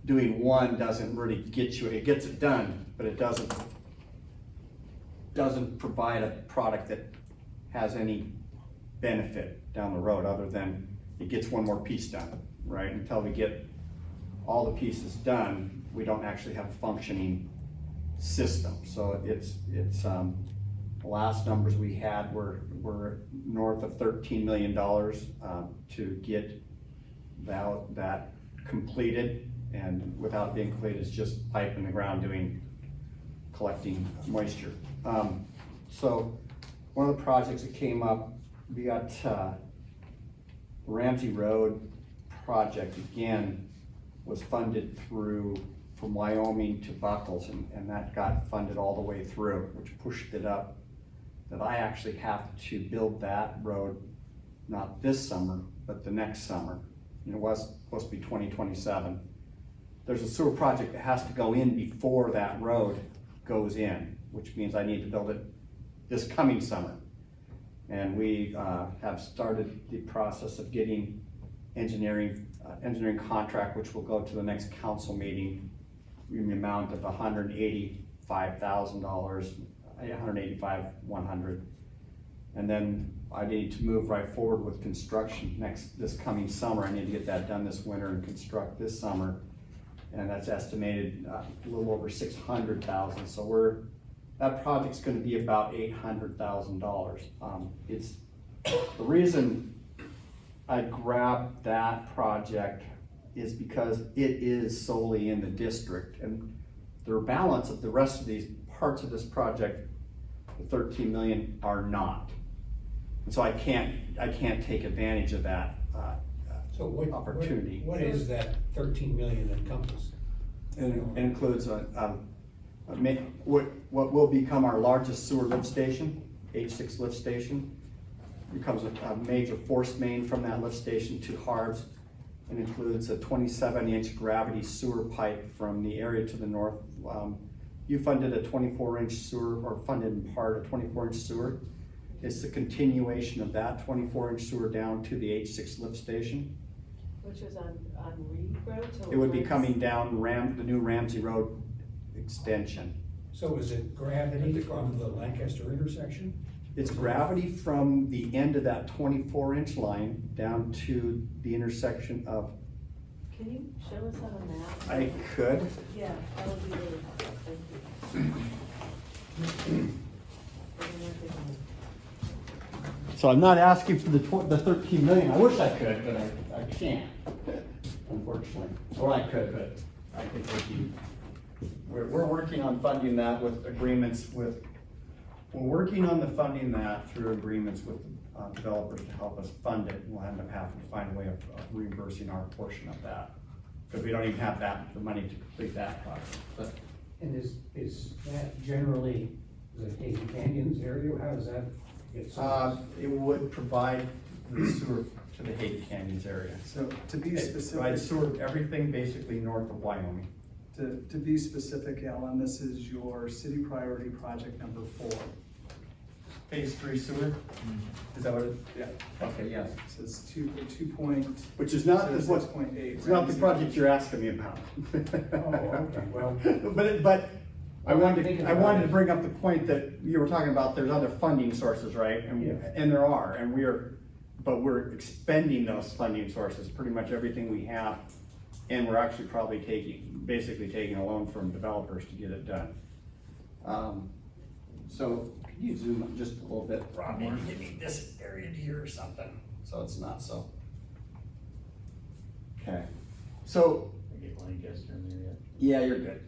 doing one doesn't really get you, it gets it done, but it doesn't provide a product that has any benefit down the road, other than it gets one more piece done, right? Until we get all the pieces done, we don't actually have a functioning system. So it's the last numbers we had were north of $13 million to get that completed, and without being completed, it's just pipe in the ground collecting moisture. So one of the projects that came up, we got Ramsey Road project again was funded from Wyoming to Buckles, and that got funded all the way through, which pushed it up that I actually have to build that road, not this summer, but the next summer. It was supposed to be 2027. There's a sewer project that has to go in before that road goes in, which means I need to build it this coming summer. And we have started the process of getting engineering contract, which will go to the next council meeting in the amount of $185,000, $185,100. And then I need to move right forward with construction this coming summer. I need to get that done this winter and construct this summer. And that's estimated a little over $600,000. So that project's gonna be about $800,000. It's the reason I grabbed that project is because it is solely in the district, and the balance of the rest of these parts of this project, the 13 million, are not. And so I can't take advantage of that So what, opportunity. what is that 13 million encompass? And it includes what will become our largest sewer lift station, H6 lift station. Becomes a major force main from that lift station to Harbs, and includes a 27-inch gravity sewer pipe from the area to the north. You funded a 24-inch sewer, or funded in part a 24-inch sewer. It's the continuation of that 24-inch sewer down to the H6 lift station. Which is on Reed Road? So It would be coming down the new Ramsey Road extension. So is it gravity from the Lancaster intersection? It's gravity from the end of that 24-inch line down to the intersection of, Can you show us on a map? I could. Yeah, that would be really helpful, thank you. So I'm not asking for the 13 million. I wish I could, but I can't, unfortunately. Or I could, but I think we're working on funding that with agreements with, we're working on funding that through agreements with developers to help us fund it. We'll end up having to find a way of reimbursing our portion of that, because we don't even have the money to complete that project. But And is that generally the Hazen Canyons area? How does that get serviced? it would provide the sewer to the Haiti Canyons area. So to be It provides specific, sewer, everything basically north of Wyoming. to be specific, Alan, this is your city priority project number 4. Phase 3 sewer? Is that what it? Yeah. Okay, yes. It says 2.06.8. Which is not the project you're asking me about. Oh, okay, well. But I wanted to bring up the point that you were talking about, there's other funding sources, right? And there are, and but we're expending those funding sources, pretty much everything we have. And we're actually probably basically taking a loan from developers to get it done. So can you zoom up just a little bit, Rob? Maybe give me this area here or something, so it's not so. Okay, so. Get Lancaster in there yet? Yeah, you're good.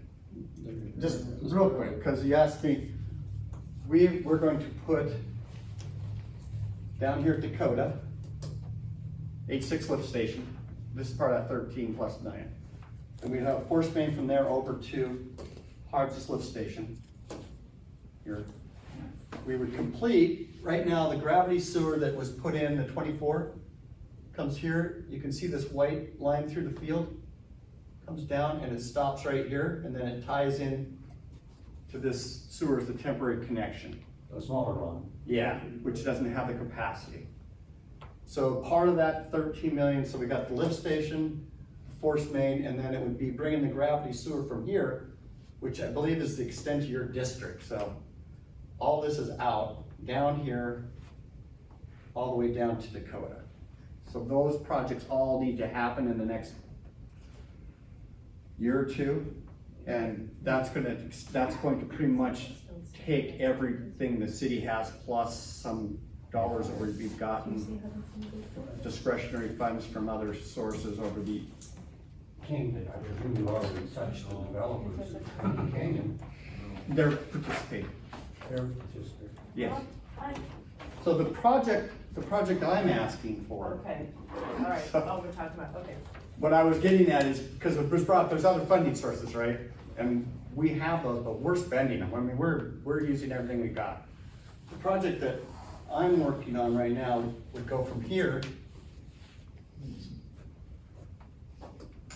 Just real quick, because you asked me, we're going to put down here at Dakota, H6 lift station. This is part of that 13 plus 9. And we have a force main from there over to Harbs lift station. Here. We would complete, right now, the gravity sewer that was put in, the 24, comes here. You can see this white line through the field. Comes down and it stops right here, and then it ties in to this sewer as the temporary connection. A smaller one. Yeah, which doesn't have the capacity. So part of that 13 million, so we got the lift station, force main, and then it would be bringing the gravity sewer from here, which I believe is the extent of your district. So all this is out, down here, all the way down to Dakota. So those projects all need to happen in the next year or two, and that's going to pretty much take everything the city has plus some dollars that we've gotten discretionary funds from other sources over the. Canyon, I presume you already touched the developers in Canyon. They're participating. They're participating. Yes. So the project I'm asking for. Okay, all right, oh, we're talking about, okay. What I was getting at is, because it was brought, there's other funding sources, right? And we have those, but we're spending them. I mean, we're using everything we got. the project that I'm working on right now would go from here.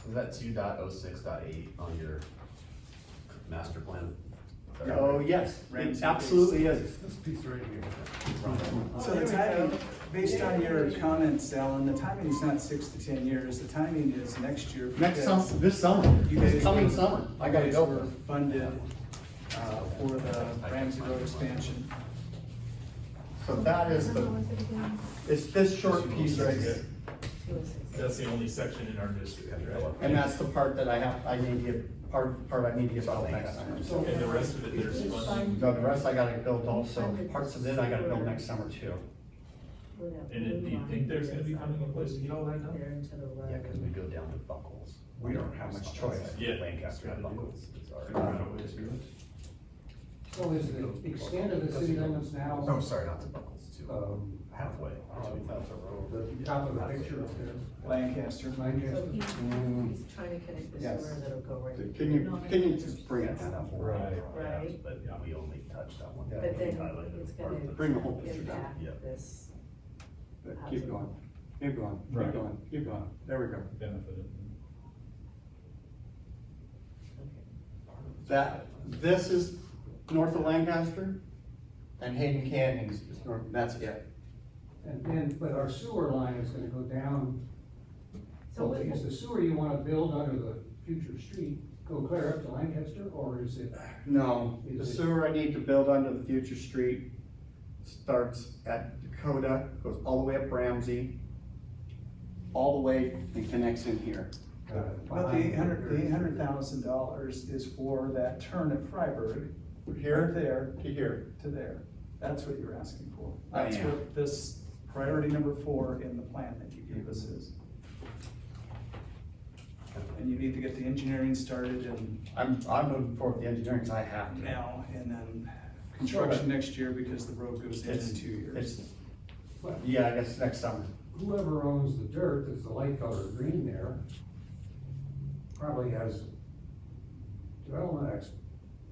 Is that 2.06.8 on your master plan? Is that Oh, right? yes, it Ramsey absolutely is. This piece right here. So the timing, based on your comments, Alan, the timing is not 6 to 10 years, the timing is next year. Next summer, because this summer, You guys this coming were- summer, I gotta you guys go. were funded for the Ramsey Road expansion. So that is it's this short piece right here. That's the only section in our district, right? And that's the part that I need to get, part I need to get built next summer. And the rest of it, there's funding. No, the rest I gotta build also, parts of it I gotta build next summer too. And then do you think there's gonna be funding in place to get all that done? There into the road. Yeah, cause we go down to Buckles. We don't have much choice. Yeah. Lancaster and Buckles is our. So is the extent of the city limits now, Oh, sorry, not to Buckles, to halfway, between that's a road. the top of the picture up there? Lancaster. So Lancaster. he's trying to connect the Yes. sewer that'll go right. Can you just bring it down? Right, But we only touched on one. Yeah. but then Highlighted it's part of gonna it. Bring the whole picture down. impact Yeah. this. Keep going, keep going, keep Right. going, keep going, there we go. Benefited. This is north of Lancaster, and Hayden Canyon is north, that's it. And then, but our sewer line is gonna go down. So So is the sewer you wanna build under the future street go clear up to Lancaster, or is it? No, the sewer I need to build under the future street starts at Dakota, goes all the way up Ramsey, all the way and connects in here. But the $800,000 is for that turn at Freiburg, right Here there to here. to there. That's what you're asking for. I That's am. what this priority number 4 in the plan that you gave us is. And you need to get the engineering started and I'm moving forward with the engineering, because I have to. now, and then construction next year because the road goes in 2 years. It's, yeah, I guess next summer. Whoever owns the dirt, that's the light colored green there, probably has development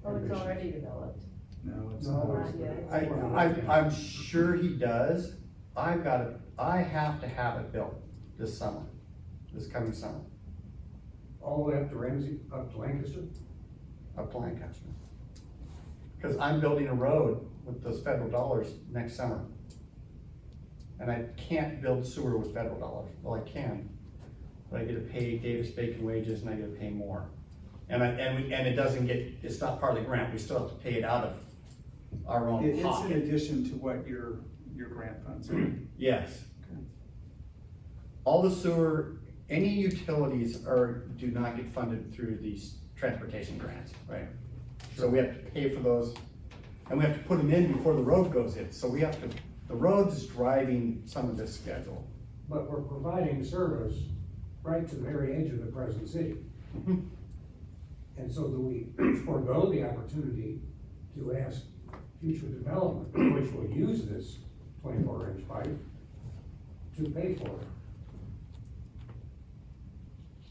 Oh, it's already developed. No, it's No, not. Not yet. I'm sure he does. I have to have it built this summer, this coming summer, all the way up to Ramsey, up to Lancaster. up to Lancaster. Cause I'm building a road with those federal dollars next summer. And I can't build sewer with federal dollars. Well, I can, but I get to pay Davis-Bacon wages and I get to pay more. And it doesn't get, it's not part of the grant. We still have to pay it out of our own It's in pocket. addition to what your grant funds are. Yes. Okay. All the sewer, any utilities do not get funded through these transportation grants, right? So we have to pay for those, and we have to put them in before the road goes in, so we have to, the road's driving some of this schedule. But we're providing service right to the very edge of the present city. And so do we forego the opportunity to ask future development, which will use this 24-inch pipe, to pay for it?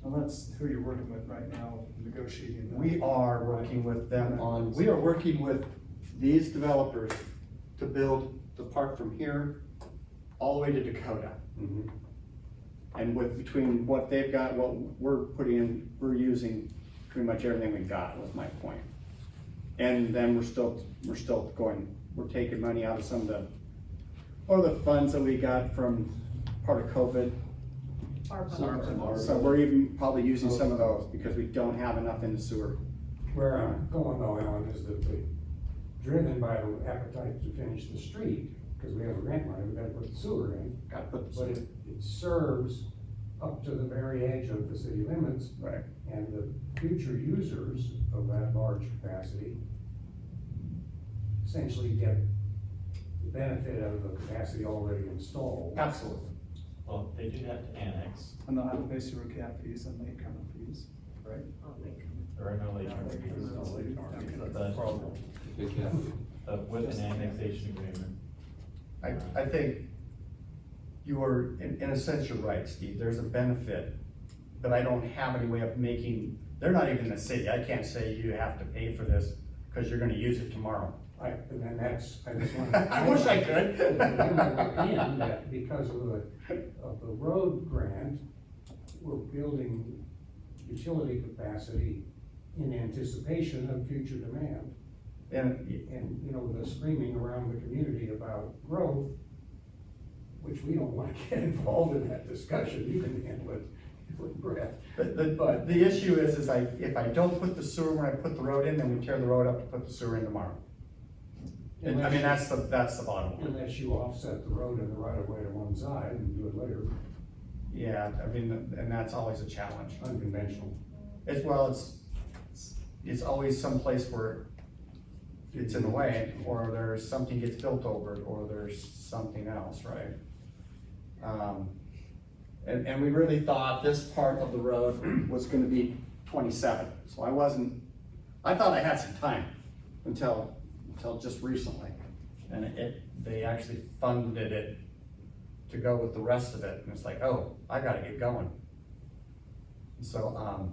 Well, that's who you're working with right now, negotiating. that. We are working with them on, we are working with these developers to build the part from here all the way to Dakota. And between what they've got, what we're putting in, we're using pretty much everything we got, was my point. And then we're still going, we're taking money out of some of the funds that we got from part of COVID. So we're even probably using some of those because we don't have enough in the sewer. Where I'm going though, Alan, is that driven by the appetite to finish the street, because we have a grant money, we gotta put the sewer in. Got to put the But sewer. it serves up to the very edge of the city limits, Right. and the future users of that large capacity essentially get the benefit of the capacity already installed. Absolutely. Well, they do have to annex, And they'll have to pay sewer cap fees and latecomer fees, right? there are no late term fees. But with an annexation agreement, I think you are, in a sense, you're right, Steve, there's a benefit, but I don't have any way of making, they're not even the city, I can't say you have to pay for this because you're gonna use it tomorrow. And then that's, I just want. I wish I could. And that because of the road grant, we're building utility capacity in anticipation of future demand. And, you know, the screaming around the community about growth, which we don't want to get involved in that discussion, you can handle it with Brett. But the issue is if I don't put the sewer when I put the road in, then we tear the road up to put the sewer in tomorrow. I mean, that's the bottom line. Unless you offset the road and the right of way to one side and do it later, Yeah, I mean, and that's always a challenge. unconventional. It's always someplace where it's in the way, or there's something gets built over it, or there's something else, right? And we really thought this part of the road was gonna be 27, so I thought I had some time until just recently. And they actually funded it to go with the rest of it, and it's like, oh, I gotta get going. So,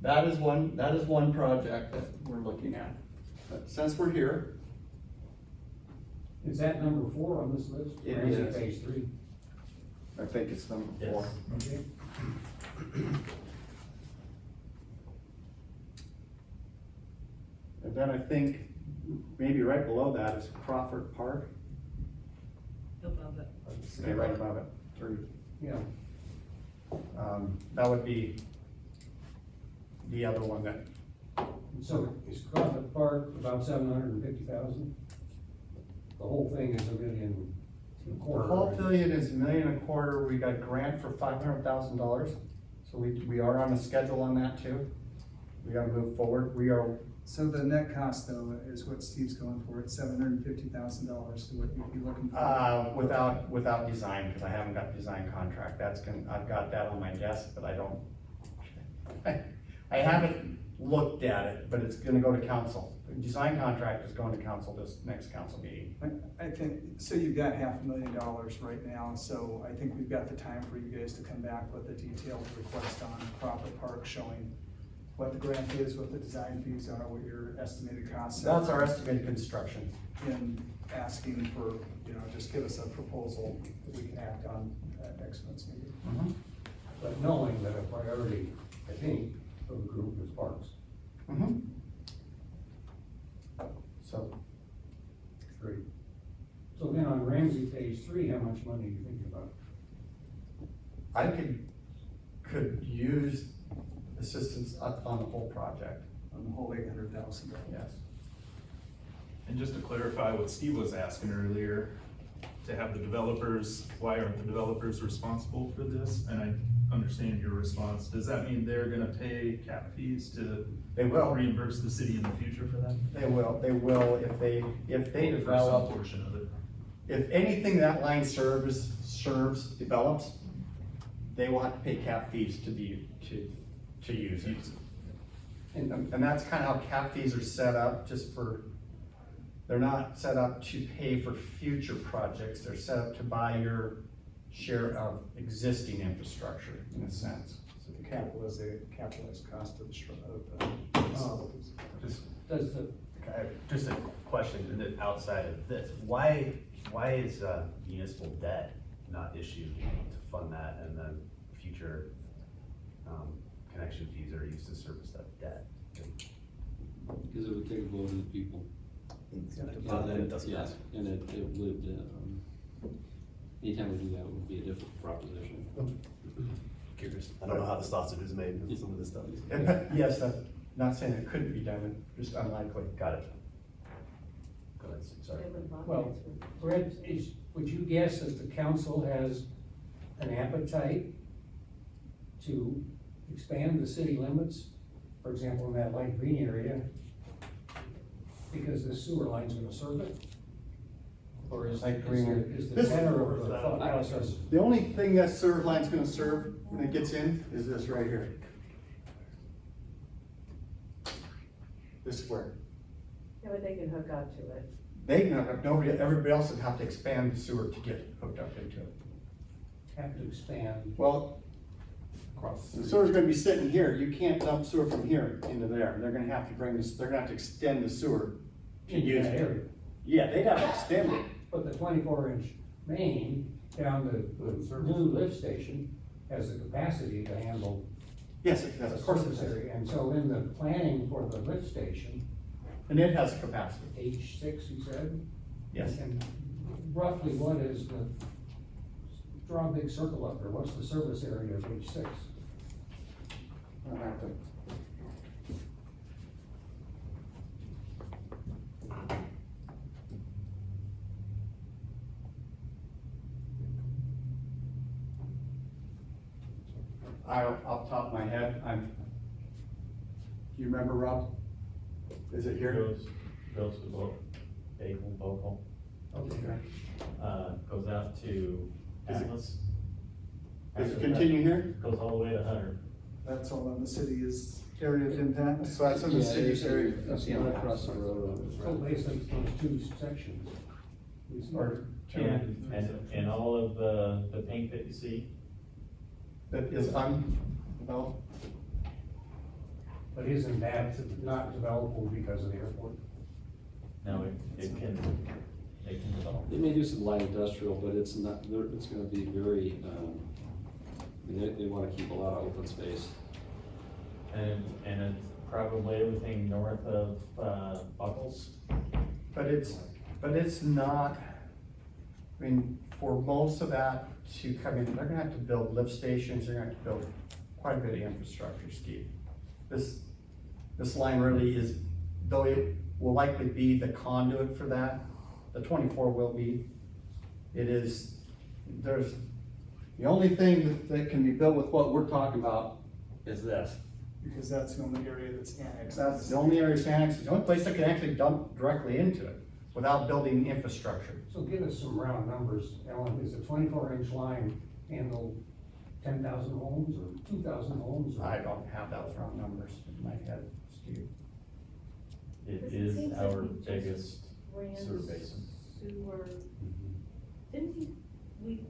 that is one project that we're looking at. But since we're here, Is that number 4 on this list? It Or is. Phase 3? I think it's number 4. Okay. And then I think maybe right below that is Crawford Park. Above it. Okay, right above it, 3. Yeah, That would be the other one that, so is Crawford Park about 750,000? The whole thing is $1.25 million. the whole billion is $1.25 million. We got a grant for $500,000. So we are on a schedule on that too. We gotta move forward. We are, So the net cost though is what Steve's going for, it's $750,000, so what you'd be looking for. without design, because I haven't got design contract. I've got that on my desk, but I don't, I haven't looked at it, but it's gonna go to council. The design contract is going to council this next council meeting. I think, so you've got $500,000 right now, so I think we've got the time for you guys to come back with a detailed request on Crawford Park showing what the grant is, what the design fees are, what your estimated costs are. That's our estimated construction. And asking for, just give us a proposal that we can act on at next month's meeting. But knowing that a priority, I think, for the group is parks. So, Great. So then on Ramsey Phase 3, how much money are you thinking about? I could use assistance on the whole project, On the whole $800,000. yes. And just to clarify what Steve was asking earlier, to have the developers, why aren't the developers responsible for this? And I understand your response. Does that mean they're gonna pay cap fees to They will. reimburse the city in the future for that? They will if they For some develop, portion of it. if anything that line serves, develops, they will have to pay cap fees to use it. And that's kind of how cap fees are set up, they're not set up to pay for future projects, they're set up to buy your share of existing infrastructure, in a sense. So the capitalized cost of the facilities. Just a question, and then outside of this, why is municipal debt not issued to fund that, and then future connection fees are used to service that debt? Because it would take a vote of the people. Then it doesn't matter. And it would, anytime we do that, would be a difficult proposition. Curious. I don't know how the sausage is made with some of this stuff. Yes, I'm not saying it couldn't be done, just unlikely. Got it. Go ahead, sorry. Well, Brett, would you guess that the council has an appetite to expand the city limits? For example, in that light green area, because the sewer line's gonna serve it? Or is Light green area. is the This- tenor of the thought process? The only thing that sewer line's gonna serve when it gets in is this right here. This square. Yeah, but they can hook up to it. They can hook up, everybody else would have to expand the sewer to get hooked up into it. Have to expand Well, across. the sewer's gonna be sitting here, you can't dump sewer from here into there, they're gonna have to extend the sewer into that area. Yeah, they'd have to extend it. But the 24-inch main down the new lift station has the capacity to handle Yes, a of course it surface is. area. And so in the planning for the lift station, And it has capacity. H6, you said? Yes. And roughly what is draw a big circle up there, what's the service area of H6? I'll have to- Off the top of my head, do you remember, Rob? Is it here? Goes to both, Bagel, Vocal, Okay. goes out to Is it- Atlas. Does it continue here? Goes all the way to Hunter. That's all in the city's area of impact. So that's in the city's area. That's not across the road. So basically, those two sections. Or And all of the pink that you see, that is undeveloped? But isn't that not developable because of the airport? no, it can develop. They may do some light industrial, but it's not, it's gonna be very, I mean, they wanna keep a lot of open space. And it's probably everything north of, Buckles. But it's not, I mean, for most of that to come in, they're gonna have to build lift stations, they're gonna have to build quite a bit of infrastructure, Steve. This line really is, though it will likely be the conduit for that, the 24 will be, the only thing that can be built with what we're talking about is this. Because that's the only area that's annexed. That's the only area it's annexed, the only place that can actually dump directly into it without building infrastructure. So give us some round numbers, Ellen, is a 24-inch line handle 10,000 homes or 2,000 homes? Or- I don't have those round numbers in my head, Steve. It Because it is seems like our we just biggest ran sewer basin. Sewer, didn't we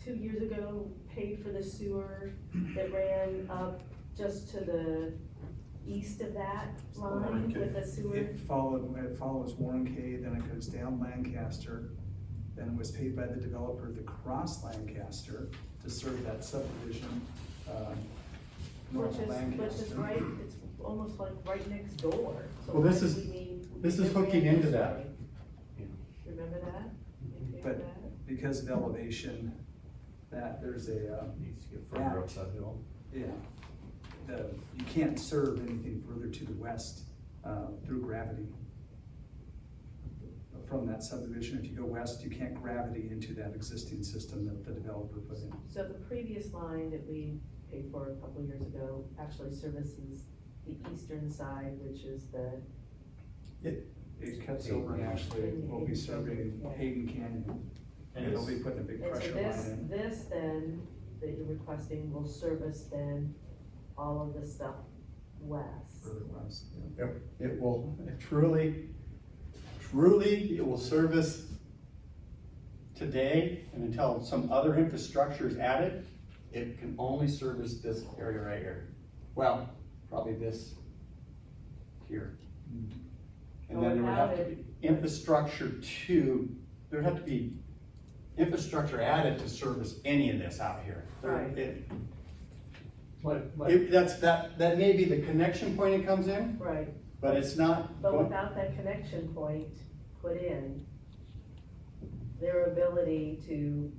2 years ago, paid for the sewer that ran up just to the east of that line with the sewer? It follows Warren K, then it goes down Lancaster, then it was paid by the developer to cross Lancaster to serve that subdivision, north of Which is Lancaster. right, it's almost like right next door. So Well, this why is- do we need- this we is never hooking ran into this that. way? Remember that? You But remember that? because of elevation, that there's a, Needs to get further further up up that hill. yeah. You can't serve anything further to the west, through gravity. From that subdivision, if you go west, you can't gravity into that existing system that the developer put in. So the previous line that we paid for a couple years ago actually services the eastern side, which is the, It cuts over and actually will be serving Hayden Canyon. And It'll be it's- putting a big and so pressure this, line in. this then, that you're requesting will service then all of the stuff west. Further west, yeah. It will truly, it will service today, and until some other infrastructure is added, it can only service this area right here. Well, probably this here. And then there would have to be infrastructure there'd have to be infrastructure added to service any of this out here. Right. But That may be the connection point it comes in, Right, but it's not. but without that connection point put in, their ability to,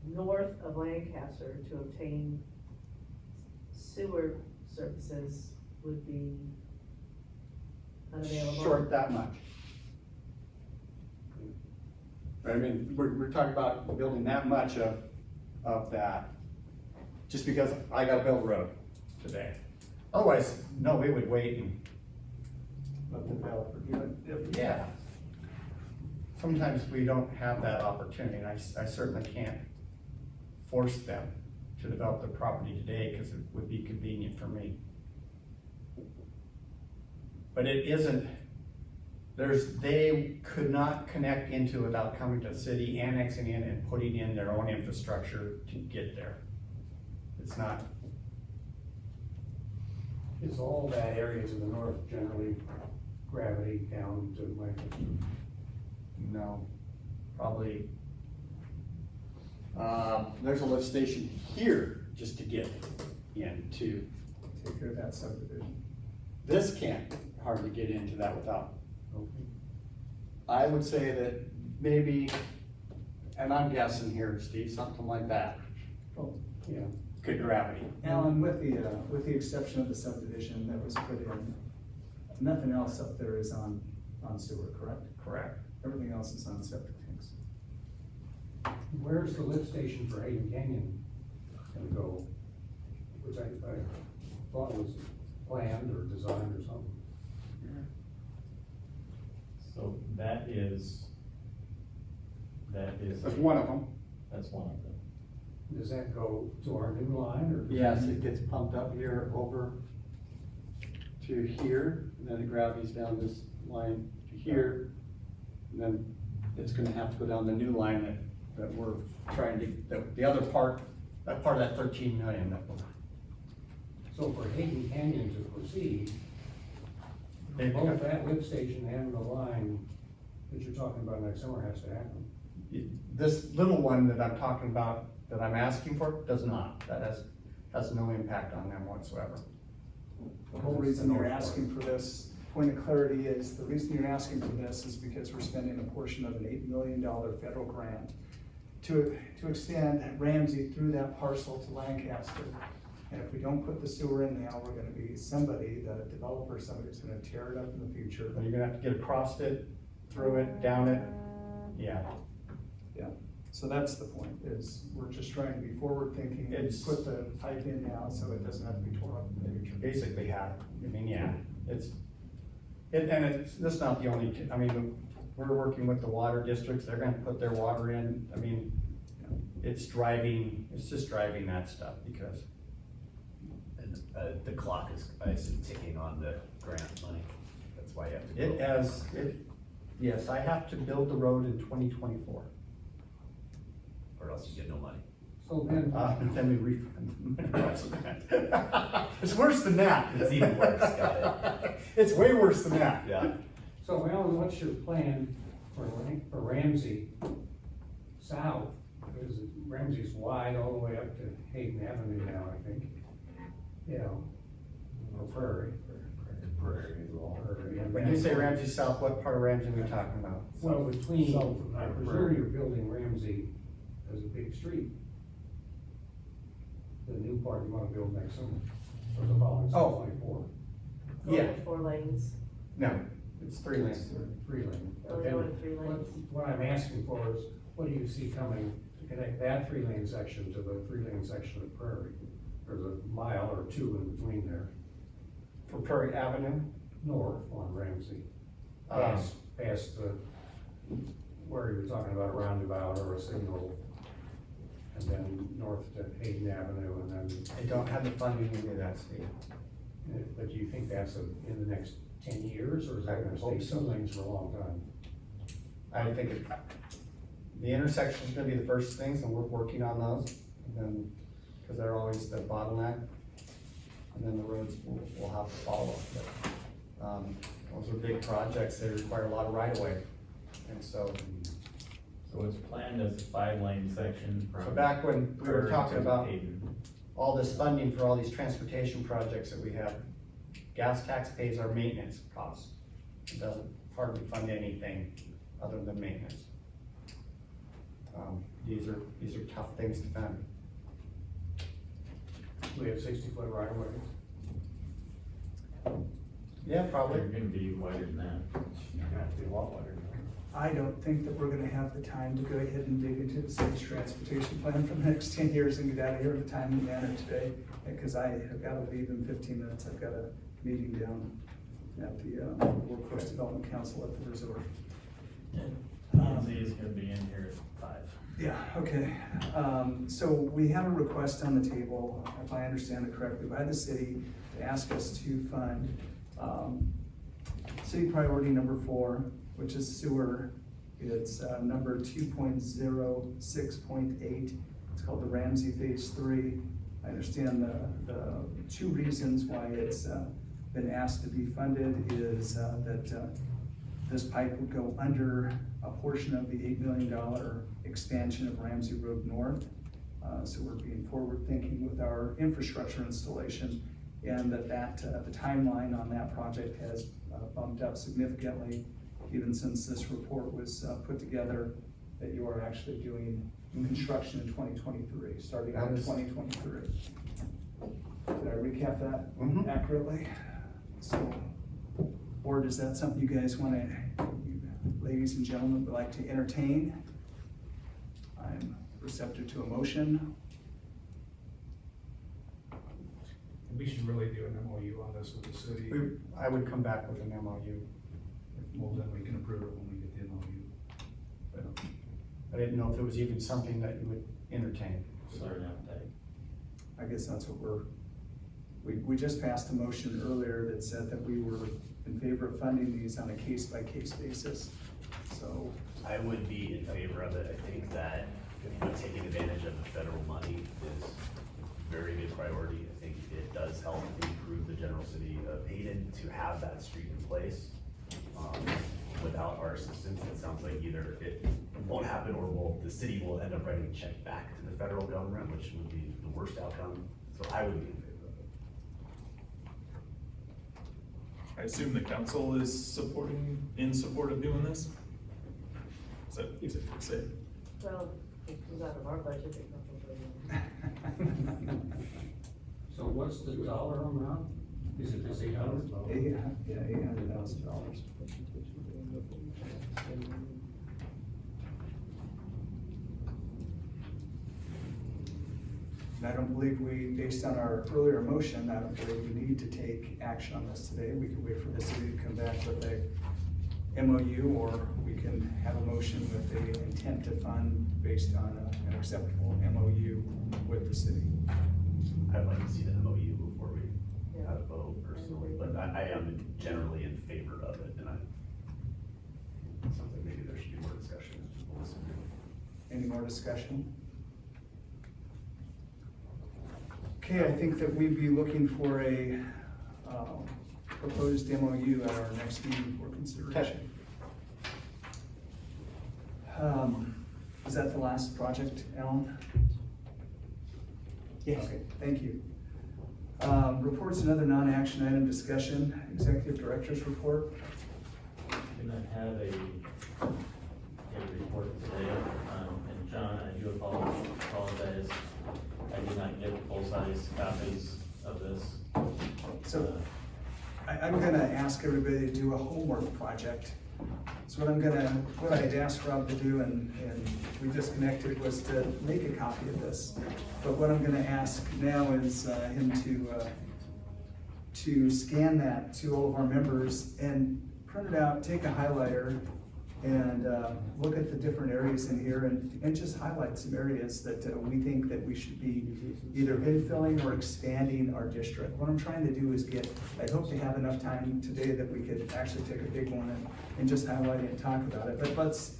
north of Lancaster, to obtain sewer services would be unavailable. Short that much. Right, I mean, we're talking about building that much of that, just because I gotta build a road today. Otherwise, no, we would wait and let the developer do it. Yeah. Sometimes we don't have that opportunity, and I certainly can't force them to develop their property today, because it would be convenient for me. But it isn't, they could not connect into without coming to the city, annexing in and putting in their own infrastructure to get there. It's not, is all that area to the north generally gravity down to Lancaster? No, probably. There's a lift station here just to get into. Take care of that subdivision. This can't hardly get into that without. Okay. I would say that maybe, and I'm guessing here, Steve, something like that. Oh, Yeah, Good gravity. Alan, with the exception of the subdivision that was put in, nothing else up there is on sewer, correct? Correct. Everything else is on septic tanks. where's the lift station for Hayden Canyon gonna go? Which I thought was planned or designed or something. So that is. That's one of them. That's one of them. Does that go to our new line or? Yes, it gets pumped up here over to here, and then it gravity's down this line to here. And then it's gonna have to go down the new line that we're trying to, the other part, that part of that 13 million that we're. So for Hayden Canyon to proceed, They've both got- that lift station and the line that you're talking about next summer has to happen. This little one that I'm talking about, that I'm asking for, does not. That has no impact on them whatsoever. The whole reason you're asking for this, point of clarity is, the reason you're asking for this is because we're spending a portion of an $8 million federal grant to extend Ramsey through that parcel to Lancaster. And if we don't put the sewer in now, we're gonna be somebody, the developer, somebody's gonna tear it up in the future. But you're gonna have to get across it, through it, down it. Yeah. Yeah, so that's the point, is we're just trying to be forward thinking and It's- put the pipe in now so it doesn't have to be torn up in the future. Basically have, I mean, yeah, that's not the only, I mean, we're working with the water districts, they're gonna put their water in, I mean, it's just driving that stuff because. And, the clock is, I assume, ticking on the grant money, that's why you have to go. Yes, I have to build the road in 2024. Or else you get no money. So then, Then we refund. It's worse than that. It's even worse, got it. It's way worse than that. Yeah. so Alan, what's your plan for Ramsey South? Because Ramsey's wide all the way up to Hayden Avenue now, I think. You know, or Prairie. Prairie. When you say Ramsey South, what part of Ramsey are we talking about? Well, between, I presume you're building Ramsey as a big street. The new part you wanna build next summer, or the following, Oh. 24, Yeah. 4 lanes, No, it's 3 lanes. 3 lane. only going 3 lanes. What I'm asking for is, what do you see coming to connect that 3-lane section to the 3-lane section of Prairie? There's a mile or 2 in between there, For Prairie Avenue? north on Ramsey. Um, Past the, where you're talking about a roundabout or a signal, and then north to Hayden Avenue, and then, I don't have the funding to do that, Steve. but do you think that's in the next 10 years, or is that gonna stay hope so. 2 lanes for a long time? I think the intersection's gonna be the first things, and we're working on those. And then, cause they're always the bottleneck. And then the roads will have to follow. But, those are big projects, they require a lot of right of way. And so So it's planned as a 5-lane section from. So back when we were Prairie talking to about Hayden. all this funding for all these transportation projects that we have, gas tax pays our maintenance costs. It doesn't hardly fund anything other than maintenance. These are tough things to fund. We have 60-foot right of way. Yeah, probably. They're gonna be wider than that. Have to be a lot wider. I don't think that we're gonna have the time to go ahead and dig into the city's transportation plan for the next 10 years and get out of here in a timely manner today, because I have gotta leave in 15 minutes. I've got a meeting down at the Workforce Development Council at the resort. Lindsay is gonna be in here at 5. Yeah, okay. So we have a request on the table, if I understand it correctly, by the city to ask us to fund city priority number 4, which is sewer. It's number 2.06.8. It's called the Ramsey Phase 3. I understand the 2 reasons why it's been asked to be funded is that this pipe would go under a portion of the $8 million expansion of Ramsey Road North. So we're being forward-thinking with our infrastructure installation, and that the timeline on that project has bumped up significantly, even since this report was put together, that you are actually doing construction in 2023, starting in 2023. Did I recap that accurately? So, board, is that something you guys want to, ladies and gentlemen, would like to entertain? I'm receptive to a motion. We should really do an MOU on this with the city. I would come back with an MOU. Well, then we can approve it when we get the MOU. But I didn't know if it was even something that you would entertain. Sorry, appetite. I guess that's what we just passed a motion earlier that said that we were in favor of funding these on a case-by-case basis. So I would be in favor of it. I think that, taking advantage of the federal money is a very good priority. I think it does help improve the general city of Hayden to have that street in place. Without our assistance, it sounds like either it won't happen or the city will end up writing a check back to the federal government, which would be the worst outcome. So I would be in favor of it. I assume the council is in support of doing this? Is that easy to say? Well, it comes out of our budget, it comes from So what's the dollar amount? Is it this 800? $800,000. And I don't believe based on our earlier motion, I don't believe we need to take action on this today. We can wait for the city to come back with a MOU, or we can have a motion with the intent to fund based on an acceptable MOU with the city. I'd like to see the MOU before we have a vote personally, but I am generally in favor of it, and it sounds like maybe there should be more discussion. We'll listen to. Any more discussion? Okay, I think that we'd be looking for a proposed MOU at our next meeting for consideration. Is that the last project, Alan? Yes. Okay, thank you. Reports and other non-action item discussion, executive director's report. Do not have a report today, and John, I do apologize. I did not get full-size copies of this. So I'm gonna ask everybody to do a homework project. So what I'd asked Rob to do, and we disconnected, was to make a copy of this. But what I'm gonna ask now is him to scan that to all of our members and print it out, take a highlighter, and look at the different areas in here and just highlight some areas that we think that we should be either infilling or expanding our district. What I'm trying to do is I hope to have enough time today that we could actually take a big one and just highlight it and talk about it. But let's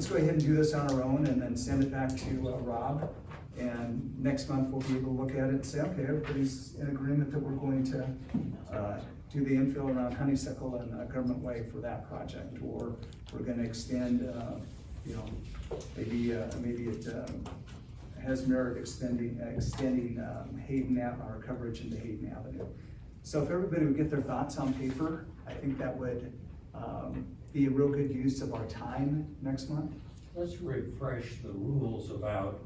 go ahead and do this on our own and then send it back to Rob. And next month we'll be able to look at it and say, okay, everybody's in agreement that we're going to do the infill around Honeysuckle and Government Way for that project, or we're gonna extend, maybe it has merit extending Hayden our coverage into Hayden Avenue. So if everybody would get their thoughts on paper, I think that would be a real good use of our time next month. Let's refresh the rules about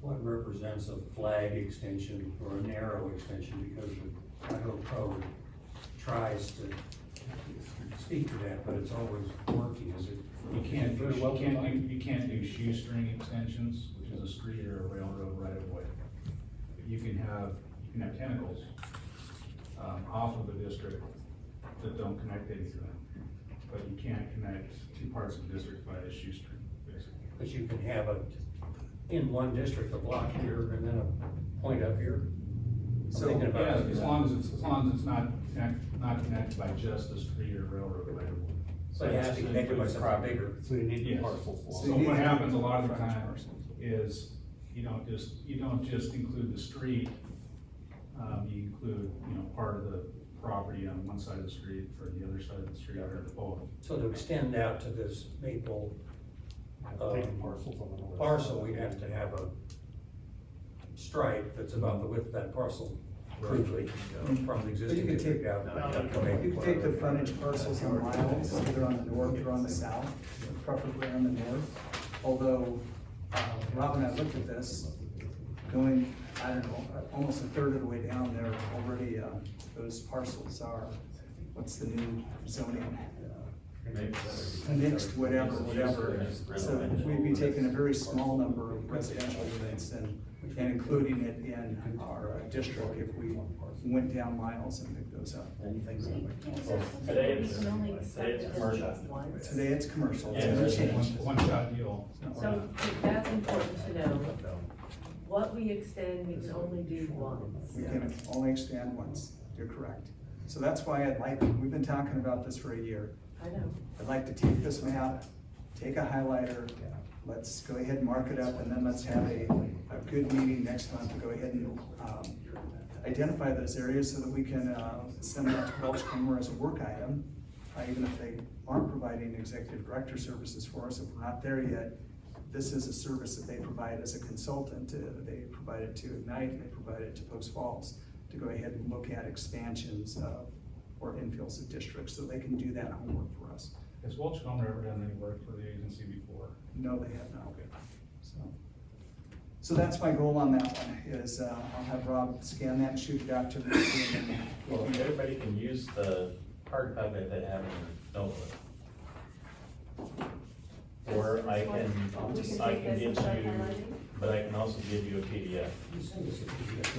what represents a flag extension or a narrow extension, because the Idaho code tries to speak to that, but it's always working, is it? You can't do shoestring extensions, which is a street or a railroad right of way. But you can have tentacles off of the district that don't connect anything. But you can't connect two parts of the district by a shoestring, basically. But you can have in one district, a block here and then a point up here. So, Yeah, as long as it's not connected by just a street or railroad right of way. So it has to be connected by something bigger. So you need Yes. parcels. So what happens a lot of the time is you don't just include the street, you include, part of the property property on one side of the street for the other side of the street, or both. So to extend out to this Maple parcel, we'd have to have a stripe that's about the width of that parcel, crudely, from the existing But you could take- district out. You can take the frontage parcels in miles, either on the north or on the south, preferably on the north. Although, Rob and I looked at this, going, I don't know, almost a third of the way down there, already, those parcels are, what's the new zoning? Mixed, whatever. So we'd be taking a very small number of residential units and including it in our district if we went down miles and picked those up. Today it's, We can only today accept it's it commercial. once. Today it's commercial, it's Yeah, gonna it's change. One-shot deal. So that's important to know. What we extend, we can only do once. We can only expand once, you're correct. So that's why we've been talking about this for a year. I know. I'd like to take this map, take a highlighter, let's go ahead and mark it up, and then let's have a good meeting next month to go ahead and, identify those areas so that we can, send that to Welch Comer as a work item. Even if they aren't providing executive director services for us, if we're not there yet, this is a service that they provide as a consultant. They provide it to Ignite, and they provide it to Post Falls to go ahead and look at expansions or infills of districts, so they can do that homework for us. Has Welch Comer ever done any work for the agency before? No, they have not. So that's my goal on that one, is I'll have Rob scan that and shoot it out to the team. Well, if everybody can use the hard copy that they have in their notebook. Or I can get you, but I can also give you a PDF.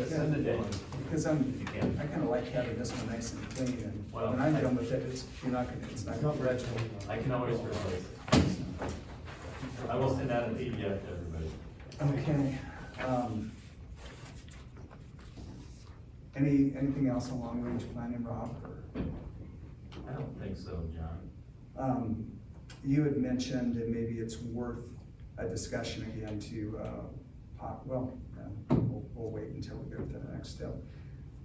Send it in. Because If you can. I kinda like having this one nice and clean, and Well, when I'm done with it, it's not gonna legible. I can always replace it. I will send out a PDF to everybody. Okay, anything else on long-range planning, Rob, or? I don't think so, John. You had mentioned, and maybe it's worth a discussion again to, we'll wait until we go to the next step.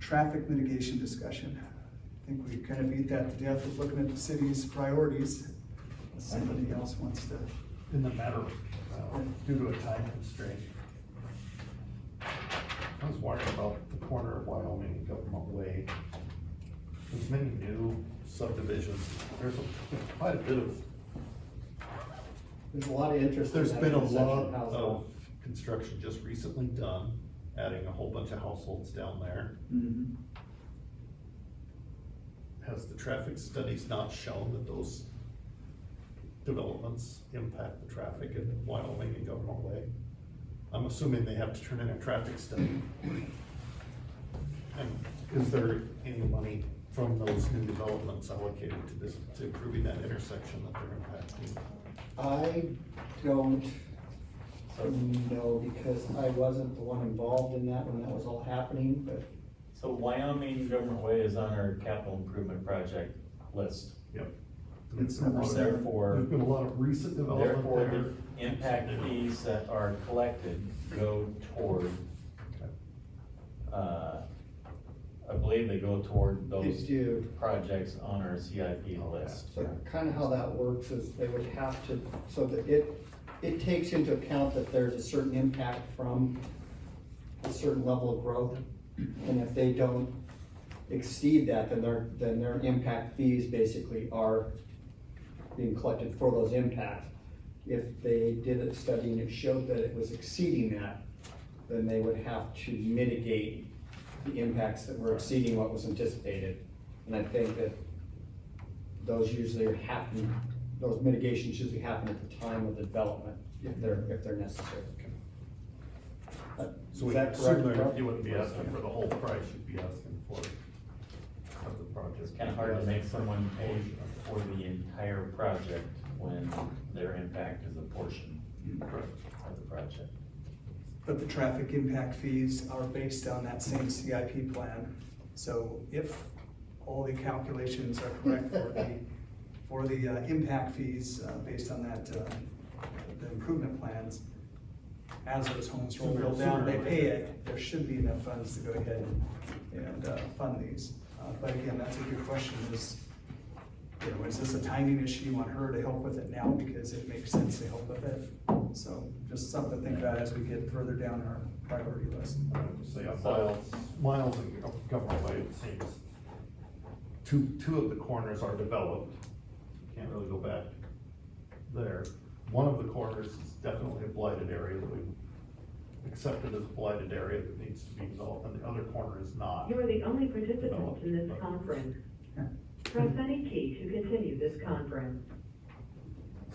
Traffic mitigation discussion. I think we kind of beat that to death with looking at the city's priorities. If somebody else wants to. In the matter, due to a time constraint. I was wondering about the corner of Wyoming and Government Way. There's many new subdivisions. There's quite a bit of, There's a lot of interest. in there's that been a intersection. lot How's that? of construction just recently done, adding a whole bunch of households down there. Has the traffic studies not shown that those developments impact the traffic in Wyoming and Government Way? I'm assuming they have to turn in a traffic study. And is there any money from those new developments allocated to this, to improving that intersection that they're impacting? I don't know, because I wasn't the one involved in that when that was all happening, but So Wyoming Government Way is on our capital improvement project list. Yep. It's number seven. Therefore, There's been a lot of recent development therefore, there. the impact fees that are collected go toward, I believe they go toward those They do. projects on our CIP list. so kind of how that works is they would have to, so that it takes into account that there's a certain impact from a certain level of growth. And if they don't exceed that, then their impact fees basically are being collected for those impacts. If they did a study and it showed that it was exceeding that, then they would have to mitigate the impacts that were exceeding what was anticipated. And I think that those usually happen, those mitigations usually happen at the time of the development, if they're necessary. So Is we that assume correct, Rob? you wouldn't be asking for the whole price, you'd be asking for of the project. It's kind of hard to make someone pay for the entire project when their impact is a portion of the project. But the traffic impact fees are based on that same CIP plan. So if all the calculations are correct for the impact fees, based on that, the improvement plans, as those homes roll down, they pay it, there should be enough funds to go ahead and fund these. But again, that's a good question is, you know, is this a timing issue? You want her to help with it now because it makes sense to help with it? So just something to think about as we get further down our priority list. I would say on Miles and Government Way, it seems two of the corners are developed. Can't really go back there. One of the corners is definitely a blighted area that we've accepted as a blighted area that needs to be developed, and the other corner is not. You are the only participant in this conference. Press any key to continue this conference.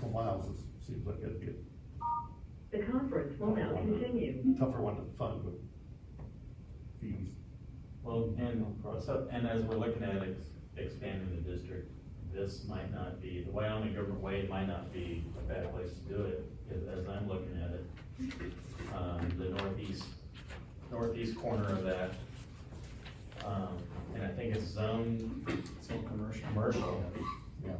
So Miles seems like it'd be The conference will now continue. a tougher one to fund with fees. Well, and as we're looking at expanding the district, this might not be, the Wyoming Government Way might not be a bad place to do it, as I'm looking at it. The northeast corner of that, and I think it's zoned commercial. Yeah.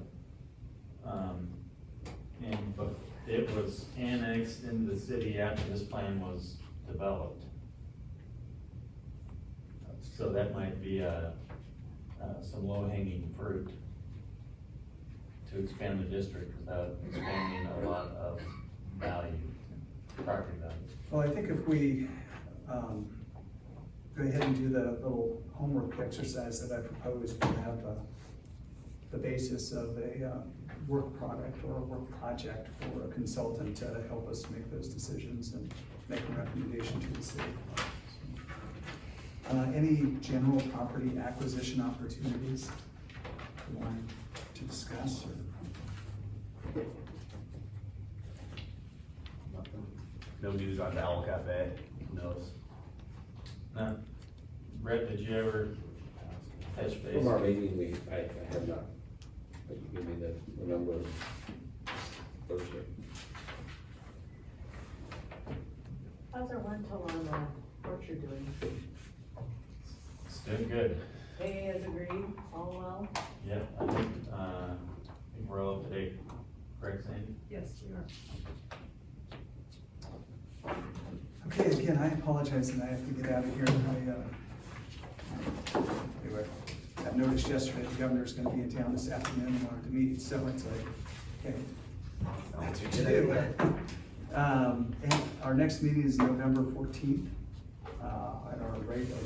But it was annexed into the city after this plan was developed. So that might be some low-hanging fruit to expand the district without expanding a lot of value, property value. Well, I think if we go ahead and do the little homework exercise that I proposed, we'll have the basis of a work product or a work project for a consultant to help us make those decisions and make a recommendation to the city. Any general property acquisition opportunities you want to discuss? Or? No news on the Owl Cafe, who knows? Now, Brett, did you ever touch base? From our meeting, I have not, but you give me the number of Thursday. How's our rental on Orchard doing? It's doing good. Hey, has agreed, all well? Yeah, I think we're all up to date, correct, Sandy? Yes, we are. Okay, again, I apologize and I have to get out of here. Anyway, I noticed yesterday the governor's gonna be in town this afternoon and wanted to meet, so it's like, okay, that's what you do. And our next meeting is November 14th, at our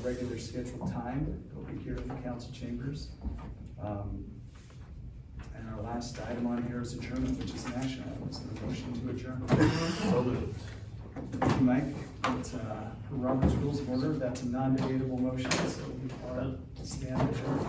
regular scheduled time. We'll be here in the council chambers. And our last item on here is adjournment, which is an action item. Is there a motion to adjourn? So moved. Thank you, Mike. It's Robert's Rules of Order. That's a non-debatable motion, so we are stand adjourned.